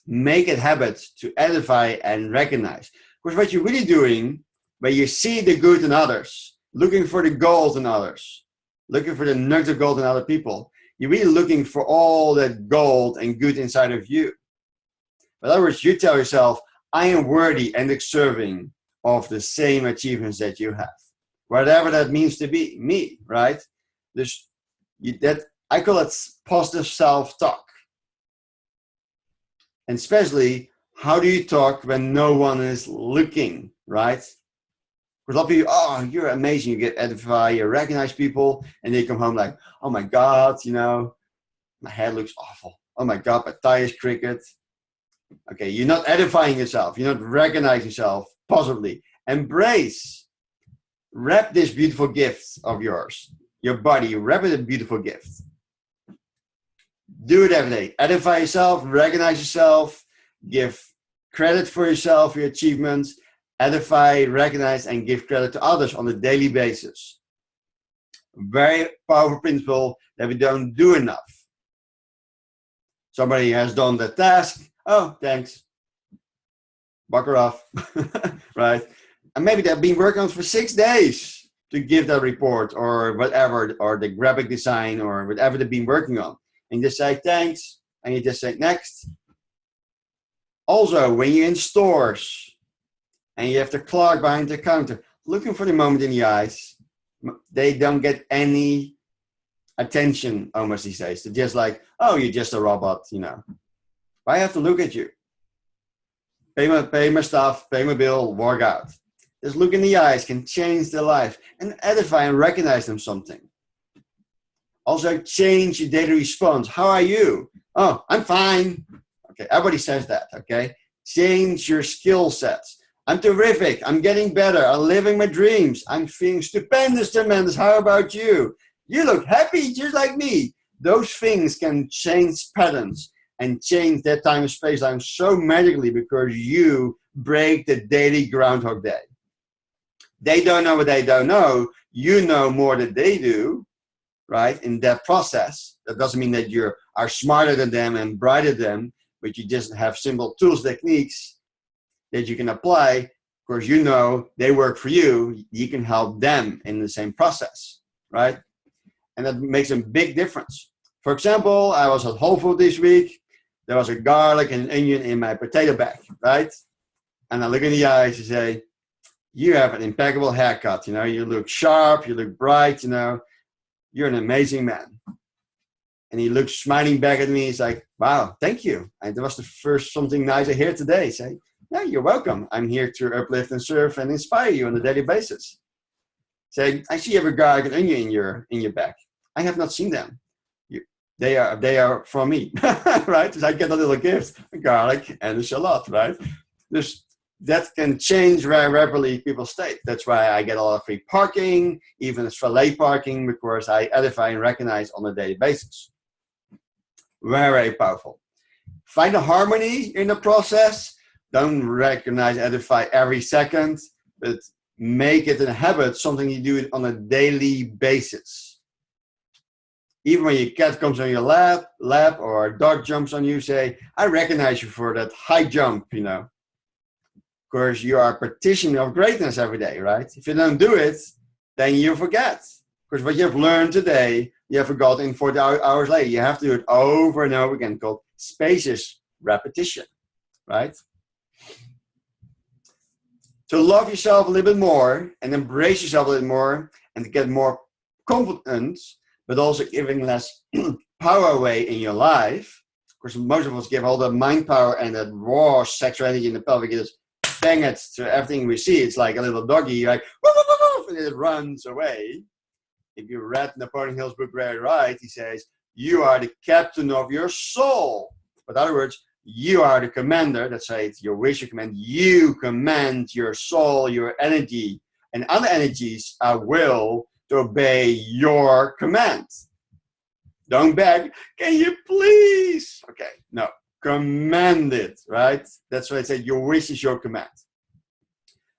Speaker 1: Make it habit to edify and recognize. Because what you're really doing, when you see the good in others, looking for the gold in others, looking for the nuggets of gold in other people, you're really looking for all that gold and good inside of you. In other words, you tell yourself, I am worthy and deserving of the same achievements that you have. Whatever that means to be me, right? I call it positive self-talk. And especially, how do you talk when no one is looking, right? For a lot of people, oh, you're amazing. You get edify, you recognize people, and they come home like, oh my God, my hair looks awful. Oh my God, my tie is crooked. Okay, you're not edifying yourself. You're not recognizing yourself positively. Embrace. Wrap this beautiful gift of yours, your body, wrap it in a beautiful gift. Do it every day. Edify yourself, recognize yourself, give credit for yourself, your achievements, edify, recognize, and give credit to others on a daily basis. Very powerful principle that we don't do enough. Somebody has done the task. Oh, thanks. Bucker off, right? And maybe they've been working on it for 6 days to give that report or whatever, or the graphic design or whatever they've been working on. And you just say thanks, and you just say next. Also, when you're in stores and you have the clerk behind the counter, looking for the moment in the eyes, they don't get any attention almost these days. They're just like, oh, you're just a robot, Why have to look at you? Pay my stuff, pay my bill, walk out. This look in the eyes can change their life and edify and recognize them something. Also, change your daily response. How are you? Oh, I'm fine. Okay, everybody says that, okay? Change your skill sets. I'm terrific. I'm getting better. I'm living my dreams. I'm feeling stupendous, tremendous. How about you? You look happy just like me. Those things can change patterns and change that time and space time so magically because you break the daily Groundhog Day. They don't know what they don't know. You know more than they do, right? In that process. That doesn't mean that you are smarter than them and brighter than them, but you just have simple tools, techniques that you can apply. Of course, they work for you. You can help them in the same process, right? And that makes a big difference. For example, I was at Whole Foods this week. There was a garlic and onion in my potato bag, right? And I look in the eyes and say, you have an impeccable haircut, you look sharp, you look bright, you're an amazing man. And he looks smiling back at me. He's like, wow, thank you. And that was the first something nice I hear today. Say, yeah, you're welcome. I'm here to uplift and serve and inspire you on a daily basis. Say, I see you have a garlic and onion in your bag. I have not seen them. They are from me, right? So I get a little gift, a garlic and a shallot, right? That can change very rapidly people's state. That's why I get a lot of free parking, even as valet parking, because I edify and recognize on a daily basis. Very, very powerful. Find a harmony in the process. Don't recognize, edify every second, but make it a habit, something you do on a daily basis. Even when your cat comes on your lap or a dog jumps on you, say, I recognize you for that high jump, Of course, you are a petition of greatness every day, right? If you don't do it, then you forget. Because what you have learned today, you have forgotten 40 hours later. You have to do it over and over again, called spacious repetition, right? To love yourself a little bit more and embrace yourself a little more and to get more confidence, but also giving less power away in your life. Of course, most of us give all the mind power and that raw sexual energy in the pelvic, just bang it to everything we see. It's like a little doggy, like, woof, woof, woof, and it runs away. If you read Napoleon Hill's book, Very Right, he says, You are the captain of your soul. In other words, you are the commander. Let's say it's your wish, your command. You command your soul, your energy, and other energies are will to obey your command. Don't beg, can you please? Okay, no, command it, right? That's why I said your wish is your command.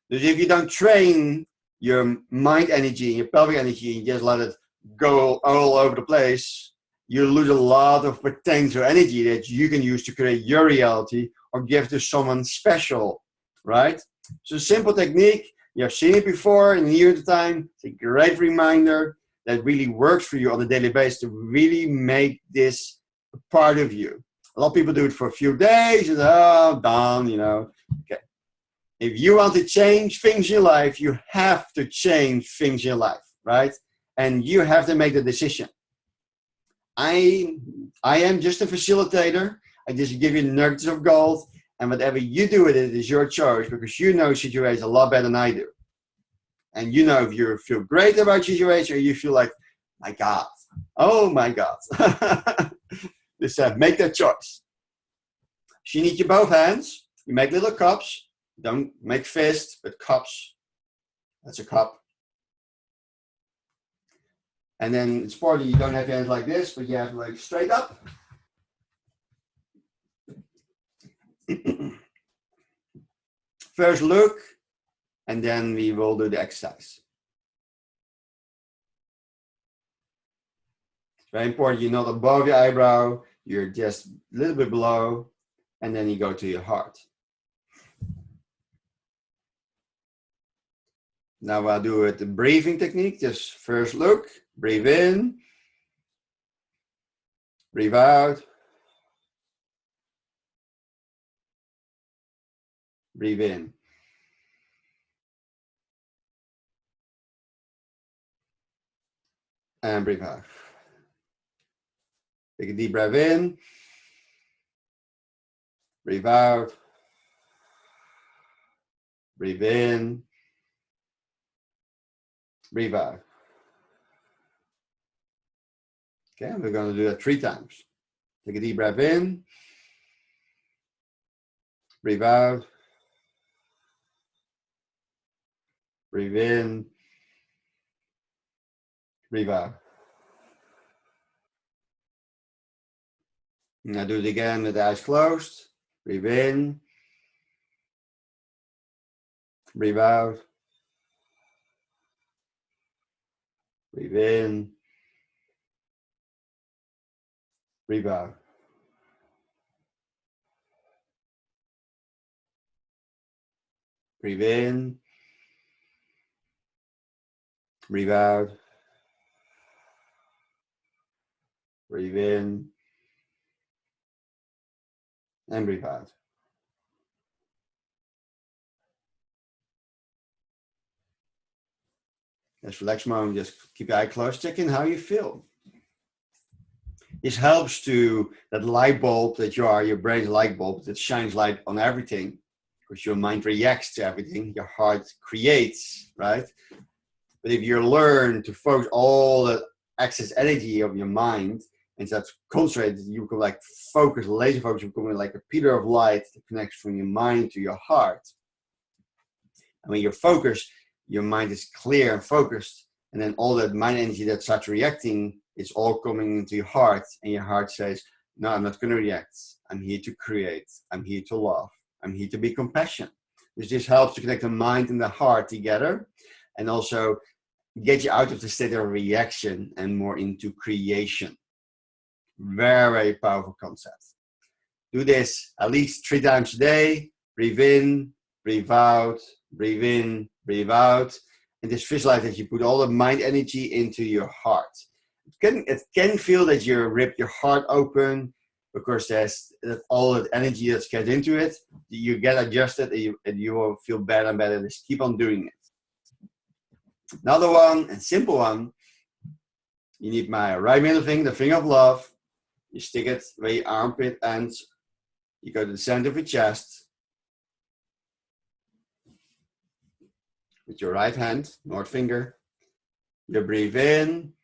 Speaker 1: Because if you don't train your mind energy, your pelvic energy, and just let it go all over the place, you lose a lot of potential energy that you can use to create your reality or give to someone special, right? So simple technique, you have seen it before in a year at a time. It's a great reminder that really works for you on a daily basis to really make this a part of you. A lot of people do it for a few days and done, you know. Okay. If you want to change things in your life, you have to change things in your life, right? And you have to make the decision. I am just a facilitator. I just give you nuggets of gold, and whatever you do with it is your choice, because you know situations a lot better than I do. And you know if you feel great about your situation or you feel like, my God, oh my God. Just make that choice. So you need your both hands. You make little cups. Don't make fists, but cups. That's a cup. And then it's important you don't have your hands like this, but you have like straight up. First look, and then we will do the exercise. It's very important you're not above your eyebrow, you're just a little bit below, and then you go to your heart. Now I'll do it the breathing technique. Just first look, breathe in, breathe out, breathe in. And breathe out. Take a deep breath in, breathe out, breathe in, breathe out. Okay, we're going to do that 3 times. Take a deep breath in, breathe out, breathe in, breathe out. Now do it again with the eyes closed. Breathe in, breathe out, breathe in, breathe out. Breathe in, breathe out, breathe in, and breathe out. Just relax moment, just keep your eye closed, check in how you feel. This helps to that light bulb that you are, your brain's light bulb that shines light on everything, because your mind reacts to everything, your heart creates, right? But if you learn to focus all the excess energy of your mind and that's concentrated, you can like focus, laser focus, you become like a pillar of light that connects from your mind to your heart. And when you're focused, your mind is clear and focused, and then all that mind energy that starts reacting is all coming into your heart, and your heart says, no, I'm not going to react. I'm here to create. I'm here to love. I'm here to be compassionate. This helps to connect the mind and the heart together, and also get you out of the state of reaction and more into creation. Very, very powerful concept. Do this at least 3 times a day. Breathe in, breathe out, breathe in, breathe out. And just visualize that you put all the mind energy into your heart. It can feel that you rip your heart open because there's all that energy that's get into it. You get adjusted and you will feel better and better. Just keep on doing it. Another one, and simple one, you need my right middle finger, the finger of love. You stick it where your armpit ends. You go to the center of your chest. With your right hand, north finger. You breathe in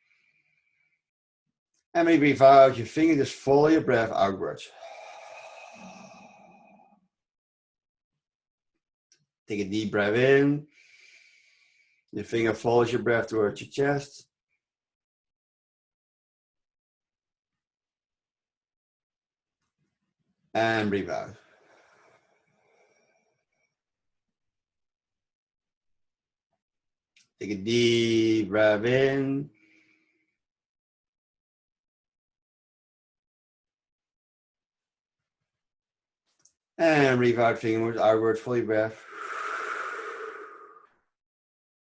Speaker 1: And when you breathe out, your finger just follow your breath outwards. Take a deep breath in. Your finger follows your breath towards your chest. And breathe out. Take a deep breath in. And breathe out, finger moves outward, fully breath.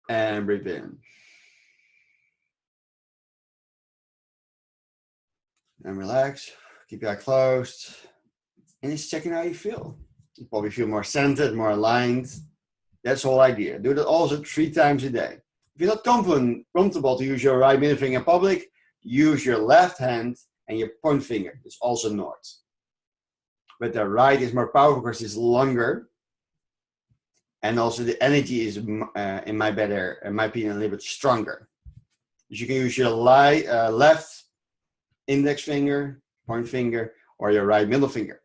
Speaker 1: And breathe in. And relax. Keep your eye closed. And just checking how you feel. You probably feel more centered, more aligned. That's the whole idea. Do that also 3 times a day. If you're not comfortable to use your right middle finger in public, use your left hand and your point finger. It's also north. But the right is more powerful because it's longer. And also the energy is, in my opinion, a little bit stronger. You can use your left index finger, point finger, or your right middle finger.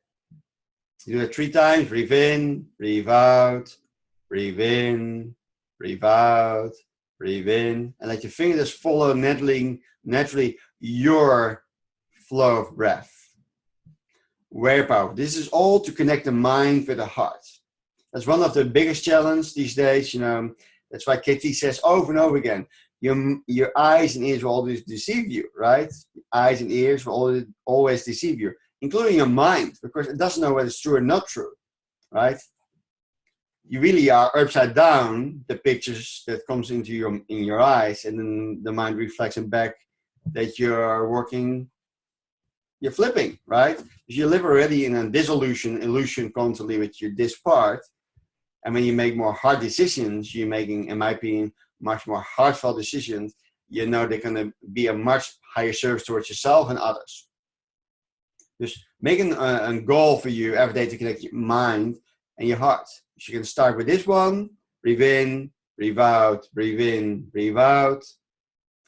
Speaker 1: You do it 3 times. Breathe in, breathe out, breathe in, breathe out, breathe in. And let your finger just follow naturally your flow of breath. Very powerful. This is all to connect the mind with the heart. That's one of the biggest challenges these days. That's why KT says over and over again, your eyes and ears will always deceive you, right? Eyes and ears will always deceive you, including your mind, because it doesn't know whether it's true or not true, right? You really are upside down, the pictures that comes into your eyes, and then the mind reflects them back that you're flipping, right? Because you live already in a illusion constantly with this part. And when you make more hard decisions, you're making, in my opinion, much more heartfelt decisions. You know they're going to be a much higher service towards yourself and others. Just making a goal for you every day to connect your mind and your heart. So you can start with this one. Breathe in, breathe out, breathe in, breathe out.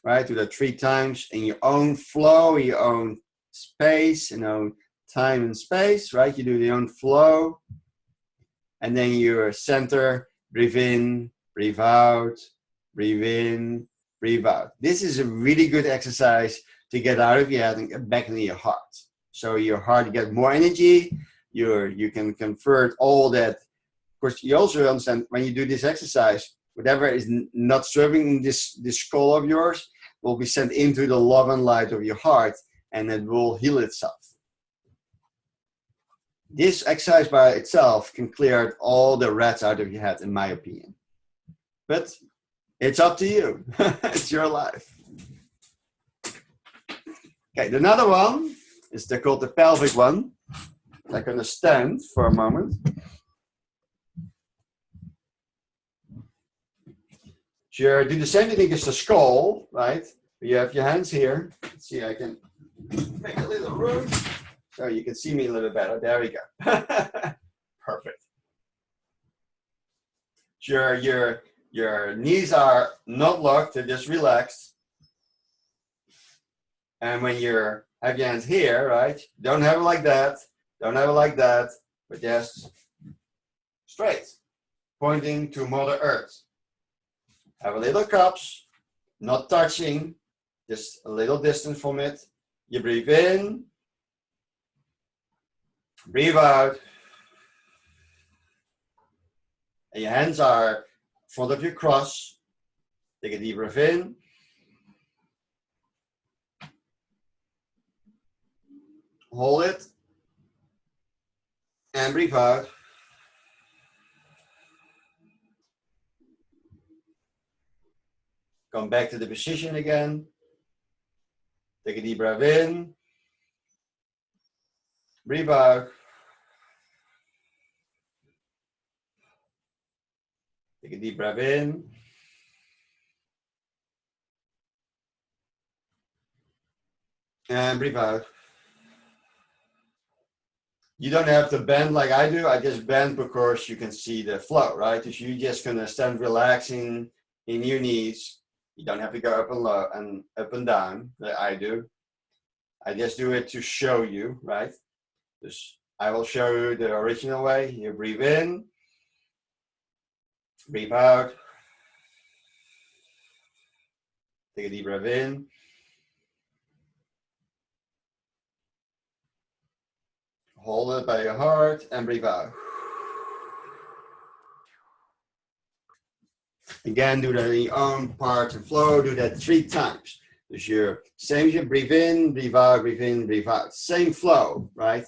Speaker 1: Right? Do that 3 times in your own flow, in your own space, in your own time and space. Right? You do your own flow. And then your center, breathe in, breathe out, breathe in, breathe out. This is a really good exercise to get out of your head and get back into your heart. So your heart gets more energy. You can convert all that. Of course, you also understand when you do this exercise, whatever is not serving this skull of yours will be sent into the love and light of your heart, and it will heal itself. This exercise by itself can clear all the rats out of your head, in my opinion. But it's up to you. It's your life. Okay, another one is called the pelvic one. I'm going to stand for a moment. So you do the same thing as the skull, right? You have your hands here. Let's see, I can make a little room. So you can see me a little better. There we go. Perfect. Your knees are not locked, they're just relaxed. And when you have your hands here, right? Don't have it like that. Don't have it like that. But just straight. Pointing to Mother Earth. Have a little cups. Not touching. Just a little distance from it. You breathe in. Breathe out. And your hands are in front of your cross. Take a deep breath in. Hold it. And breathe out. Come back to the position again. Take a deep breath in. Breathe out. Take a deep breath in. And breathe out. You don't have to bend like I do. I just bend because you can see the flow, right? So you're just gonna stand relaxing in your knees. You don't have to go up and low and up and down like I do. I just do it to show you, right? Just I will show you the original way. You breathe in, breathe out. Take a deep breath in. Hold it by your heart and breathe out. Again, do that in your own part and flow. Do that 3 times. Dus je same you breathe in, breathe out, breathe in, breathe out. Same flow, right?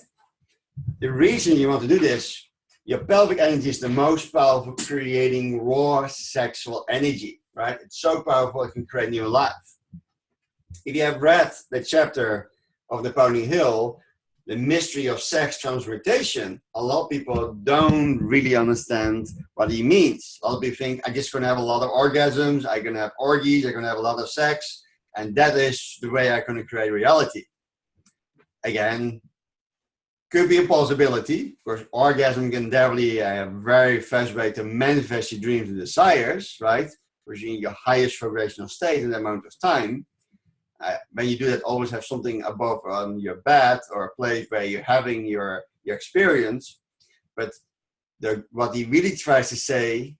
Speaker 1: The reason you want to do this, your pelvic energy is the most powerful creating raw sexual energy, right? It's so powerful it can create new life. If you have read the chapter of Napoleon Hill, The Mystery of Sex Transmutation, a lot of people don't really understand what he means. A lot of people think, I'm just going to have a lot of orgasms, I'm going to have orgies, I'm going to have a lot of sex, and that is the way I'm going to create reality. Again, could be a possibility. Of course, orgasm can definitely a very fast way to manifest your dreams and desires, right? Because you're in your highest vibrational state in that amount of time. When you do that, always have something above on your bed or a place where you're having your experience. But what he really tries to say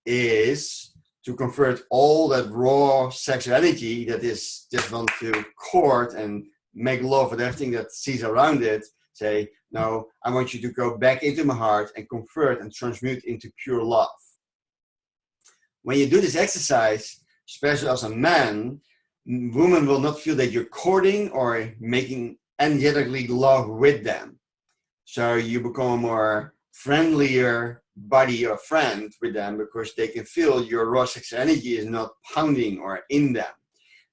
Speaker 1: is to convert all that raw sexual energy that is just want to court and make love with everything that sees around it. Say, no, I want you to go back into my heart and convert and transmute into pure love. When you do this exercise, especially as a man, women will not feel that you're courting or making energetically love with them. So you become a more friendlier buddy or friend with them because they can feel your raw sexual energy is not pounding or in them.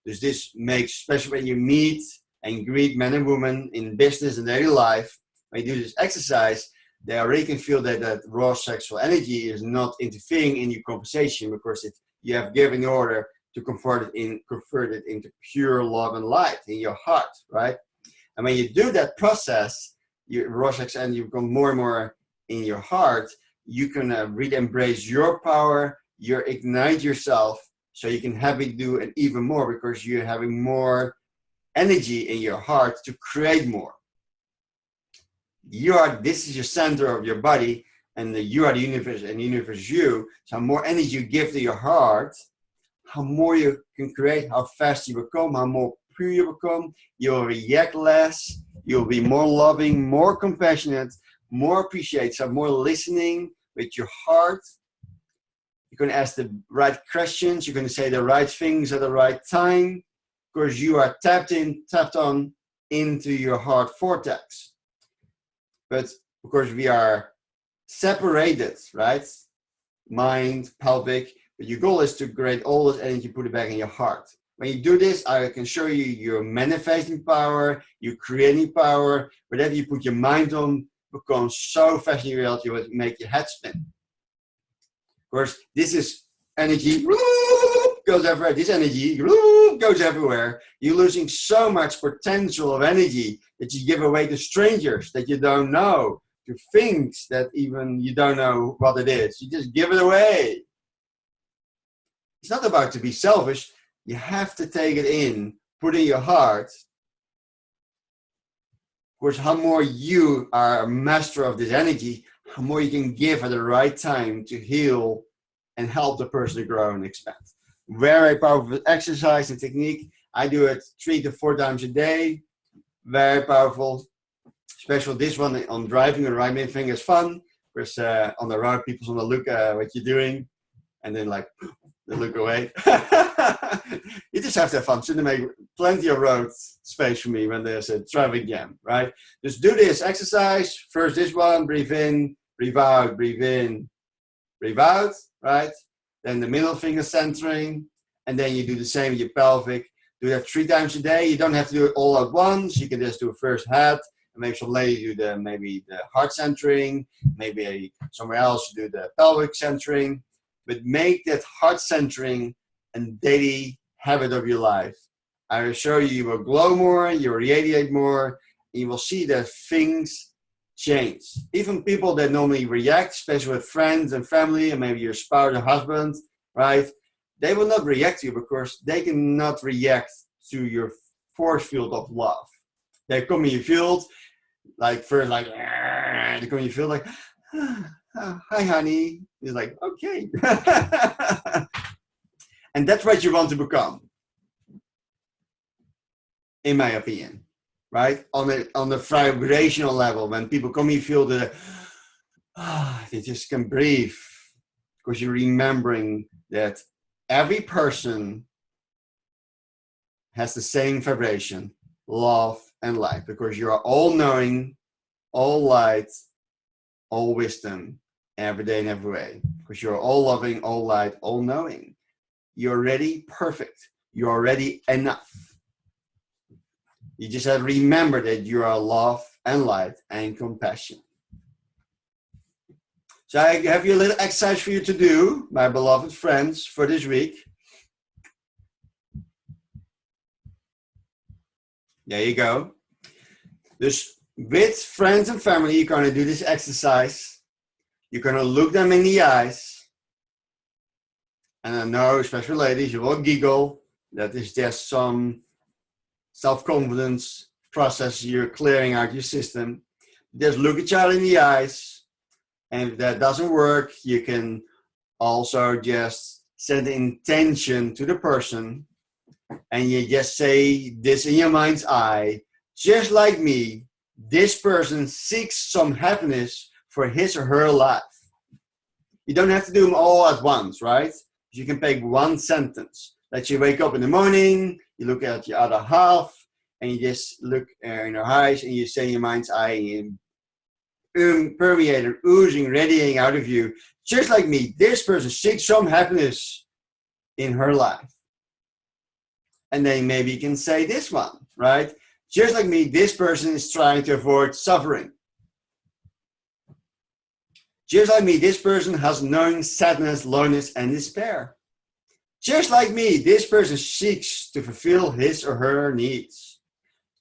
Speaker 1: Dus this makes, especially when you meet and greet men and women in business and daily life, when you do this exercise, they already can feel that that raw sexual energy is not interfering in your conversation because you have given the order to convert it into pure love and light in your heart, right? And when you do that process, your raw sexual energy become more and more in your heart, you can really embrace your power, you ignite yourself, so you can have it do it even more because you're having more energy in your heart to create more. This is your center of your body, and you are the universe, and the universe is you. So more energy you give to your heart, how more you can create, how fast you become, how more pure you become. You'll react less, you'll be more loving, more compassionate, more appreciative, so more listening with your heart. You're going to ask the right questions, you're going to say the right things at the right time, because you are tapped on into your heart vortex. But of course we are separated, right? Mind, pelvic, but your goal is to create all this energy, put it back in your heart. When you do this, I can show you your manifesting power, your creating power. Whatever you put your mind on becomes so fast in reality, it will make your head spin. Of course, this is energy, goes everywhere. This energy goes everywhere. You're losing so much potential of energy that you give away to strangers that you don't know, to things that even you don't know what it is. You just give it away. It's not about to be selfish. You have to take it in, put it in your heart. Of course, how more you are a master of this energy, how more you can give at the right time to heal and help the person to grow and expand. Very powerful exercise and technique. I do it 3 to 4 times a day. Very powerful. Especially this one on driving and right middle finger is fun. Because on the road, people's gonna look what you're doing, and then like they look away. You just have to have fun. So they make plenty of road space for me when there's a traffic jam, right? Just do this exercise. First this one, breathe in, breathe out, breathe in, breathe out, right? Then the middle finger centering, and then you do the same with your pelvic. Do that 3 times a day. You don't have to do it all at once. You can just do first head, and maybe some lady do maybe the heart centering, maybe somewhere else do the pelvic centering. But make that heart centering a daily habit of your life. I will show you, you will glow more, you will radiate more, and you will see that things change. Even people that normally react, especially with friends and family, and maybe your spouse or husband, right? They will not react to you because they cannot react to your force field of love. They come in your field, like first, like, they come in your field, like, hi, honey. He's like, okay. And that's what you want to become, in my opinion, right? On the vibrational level, when people come, you feel the, they just can breathe, because you're remembering that every person has the same vibration, love and light, because you are all knowing, all light, all wisdom, every day and every way, because you're all loving, all light, all knowing. You're already perfect. You're already enough. You just have to remember that you are love and light and compassion. So I have you a little exercise for you to do, my beloved friends, for this week. There you go. Dus with friends and family, you're going to do this exercise. You're going to look them in the eyes. And I know, especially ladies, you will giggle. That is just some self-confidence process you're clearing out your system. Just look each other in the eyes. And if that doesn't work, you can also just set the intention to the person. And you just say this in your mind's eye. Just like me, this person seeks some happiness for his or her life. You don't have to do them all at once, right? You can pick one sentence. Let's you wake up in the morning, you look at your other half, and you just look in her eyes, and you say in your mind's eye, permeated, oozing, radiating out of you. Just like me, this person seeks some happiness in her life. And then maybe you can say this one, right? Just like me, this person is trying to avoid suffering. Just like me, this person has known sadness, loneliness, and despair. Just like me, this person seeks to fulfill his or her needs.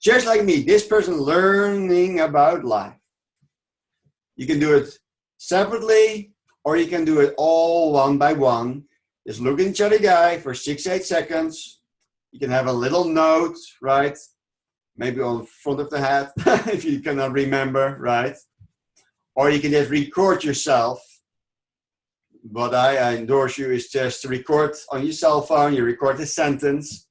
Speaker 1: Just like me, this person learning about life. You can do it separately, or you can do it all one by one. Just look in each other's eye for 6-8 seconds. You can have a little note, right? Maybe on front of the head, if you cannot remember, right? Or you can just record yourself. What I endorse you is just to record on your cell phone. You record the sentence,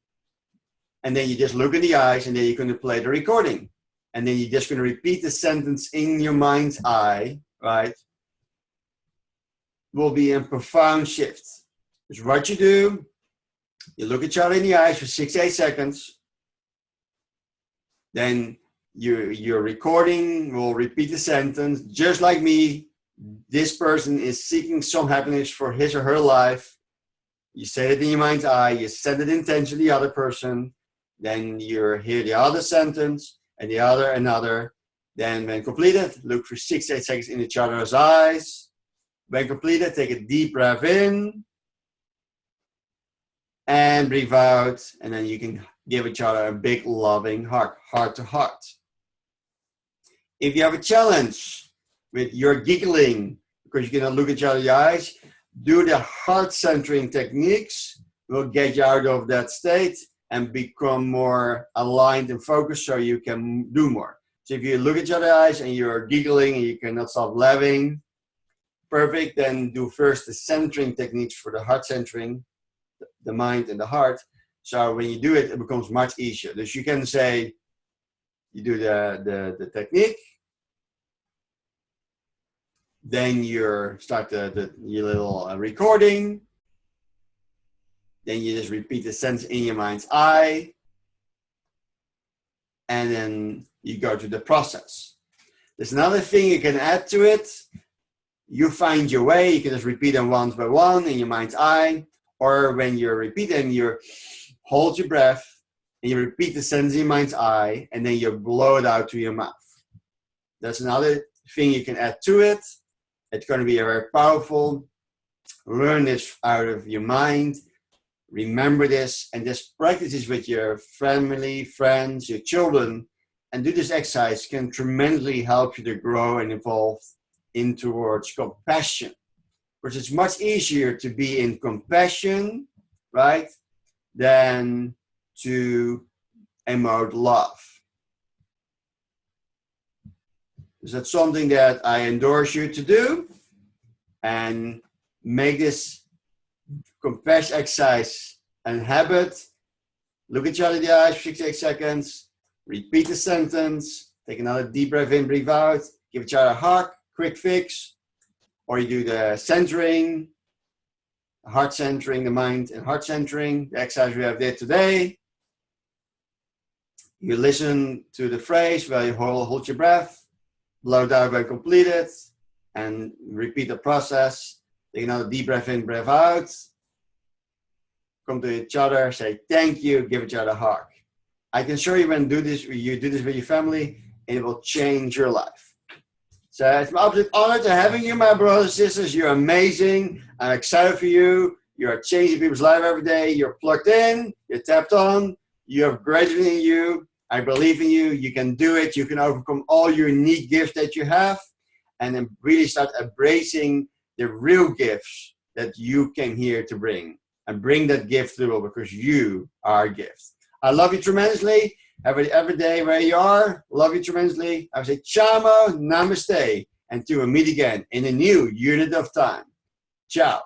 Speaker 1: and then you just look in the eyes, and then you're going to play the recording. And then you're just going to repeat the sentence in your mind's eye, right? Will be a profound shift. It's what you do. You look each other in the eyes for 6-8 seconds. Then your recording will repeat the sentence. Just like me, this person is seeking some happiness for his or her life. You say it in your mind's eye. You set it intention to the other person. Then you hear the other sentence and the other, another. Then when completed, look for 6-8 seconds in each other's eyes. When completed, take a deep breath in. And breathe out. And then you can give each other a big loving hug, heart to heart. If you have a challenge with your giggling, because you cannot look at each other's eyes, do the heart centering techniques. Will get you out of that state and become more aligned and focused so you can do more. So if you look at each other's eyes and you're giggling and you cannot stop laughing, perfect. Then do first the centering techniques for the heart centering, the mind and the heart. So when you do it, it becomes much easier. So you can say, you do the technique, then you start your little recording, then you just repeat the sentence in your mind's eye, and then you go to the process. There's another thing you can add to it. You find your way. You can just repeat them one by one in your mind's eye, or when you repeat them, you hold your breath and you repeat the sentence in your mind's eye, and then you blow it out to your mouth. That's another thing you can add to it. It's going to be very powerful. Learn this out of your mind. Remember this, and just practice this with your family, friends, your children, and do this exercise can tremendously help you to grow and evolve in towards compassion. Because it's much easier to be in compassion, right, than to emote love. Is that something that I endorse you to do? And make this compassion exercise a habit. Look each other in the eyes for 68 seconds. Repeat the sentence. Take another deep breath in, breathe out. Give each other a hug, quick fix. Or you do the centering, heart centering, the mind and heart centering, the exercise we have did today. You listen to the phrase where you hold your breath, blow it out when completed, and repeat the process. Take another deep breath in, breath out. Come to each other, say thank you, give each other a hug. I can show you when you do this with your family, it will change your life. So it's my absolute honor to having you, my brothers and sisters. You're amazing. I'm excited for you. You're changing people's lives every day. You're plugged in, you're tapped on, you have greater in you. I believe in you. You can do it. You can overcome all your unique gifts that you have, and then really start embracing the real gifts that you came here to bring. And bring that gift to the world, because you are a gift. I love you tremendously. Every day where you are, love you tremendously. I would say Chamo, Namaste, and till we meet again in a new unit of time. Ciao.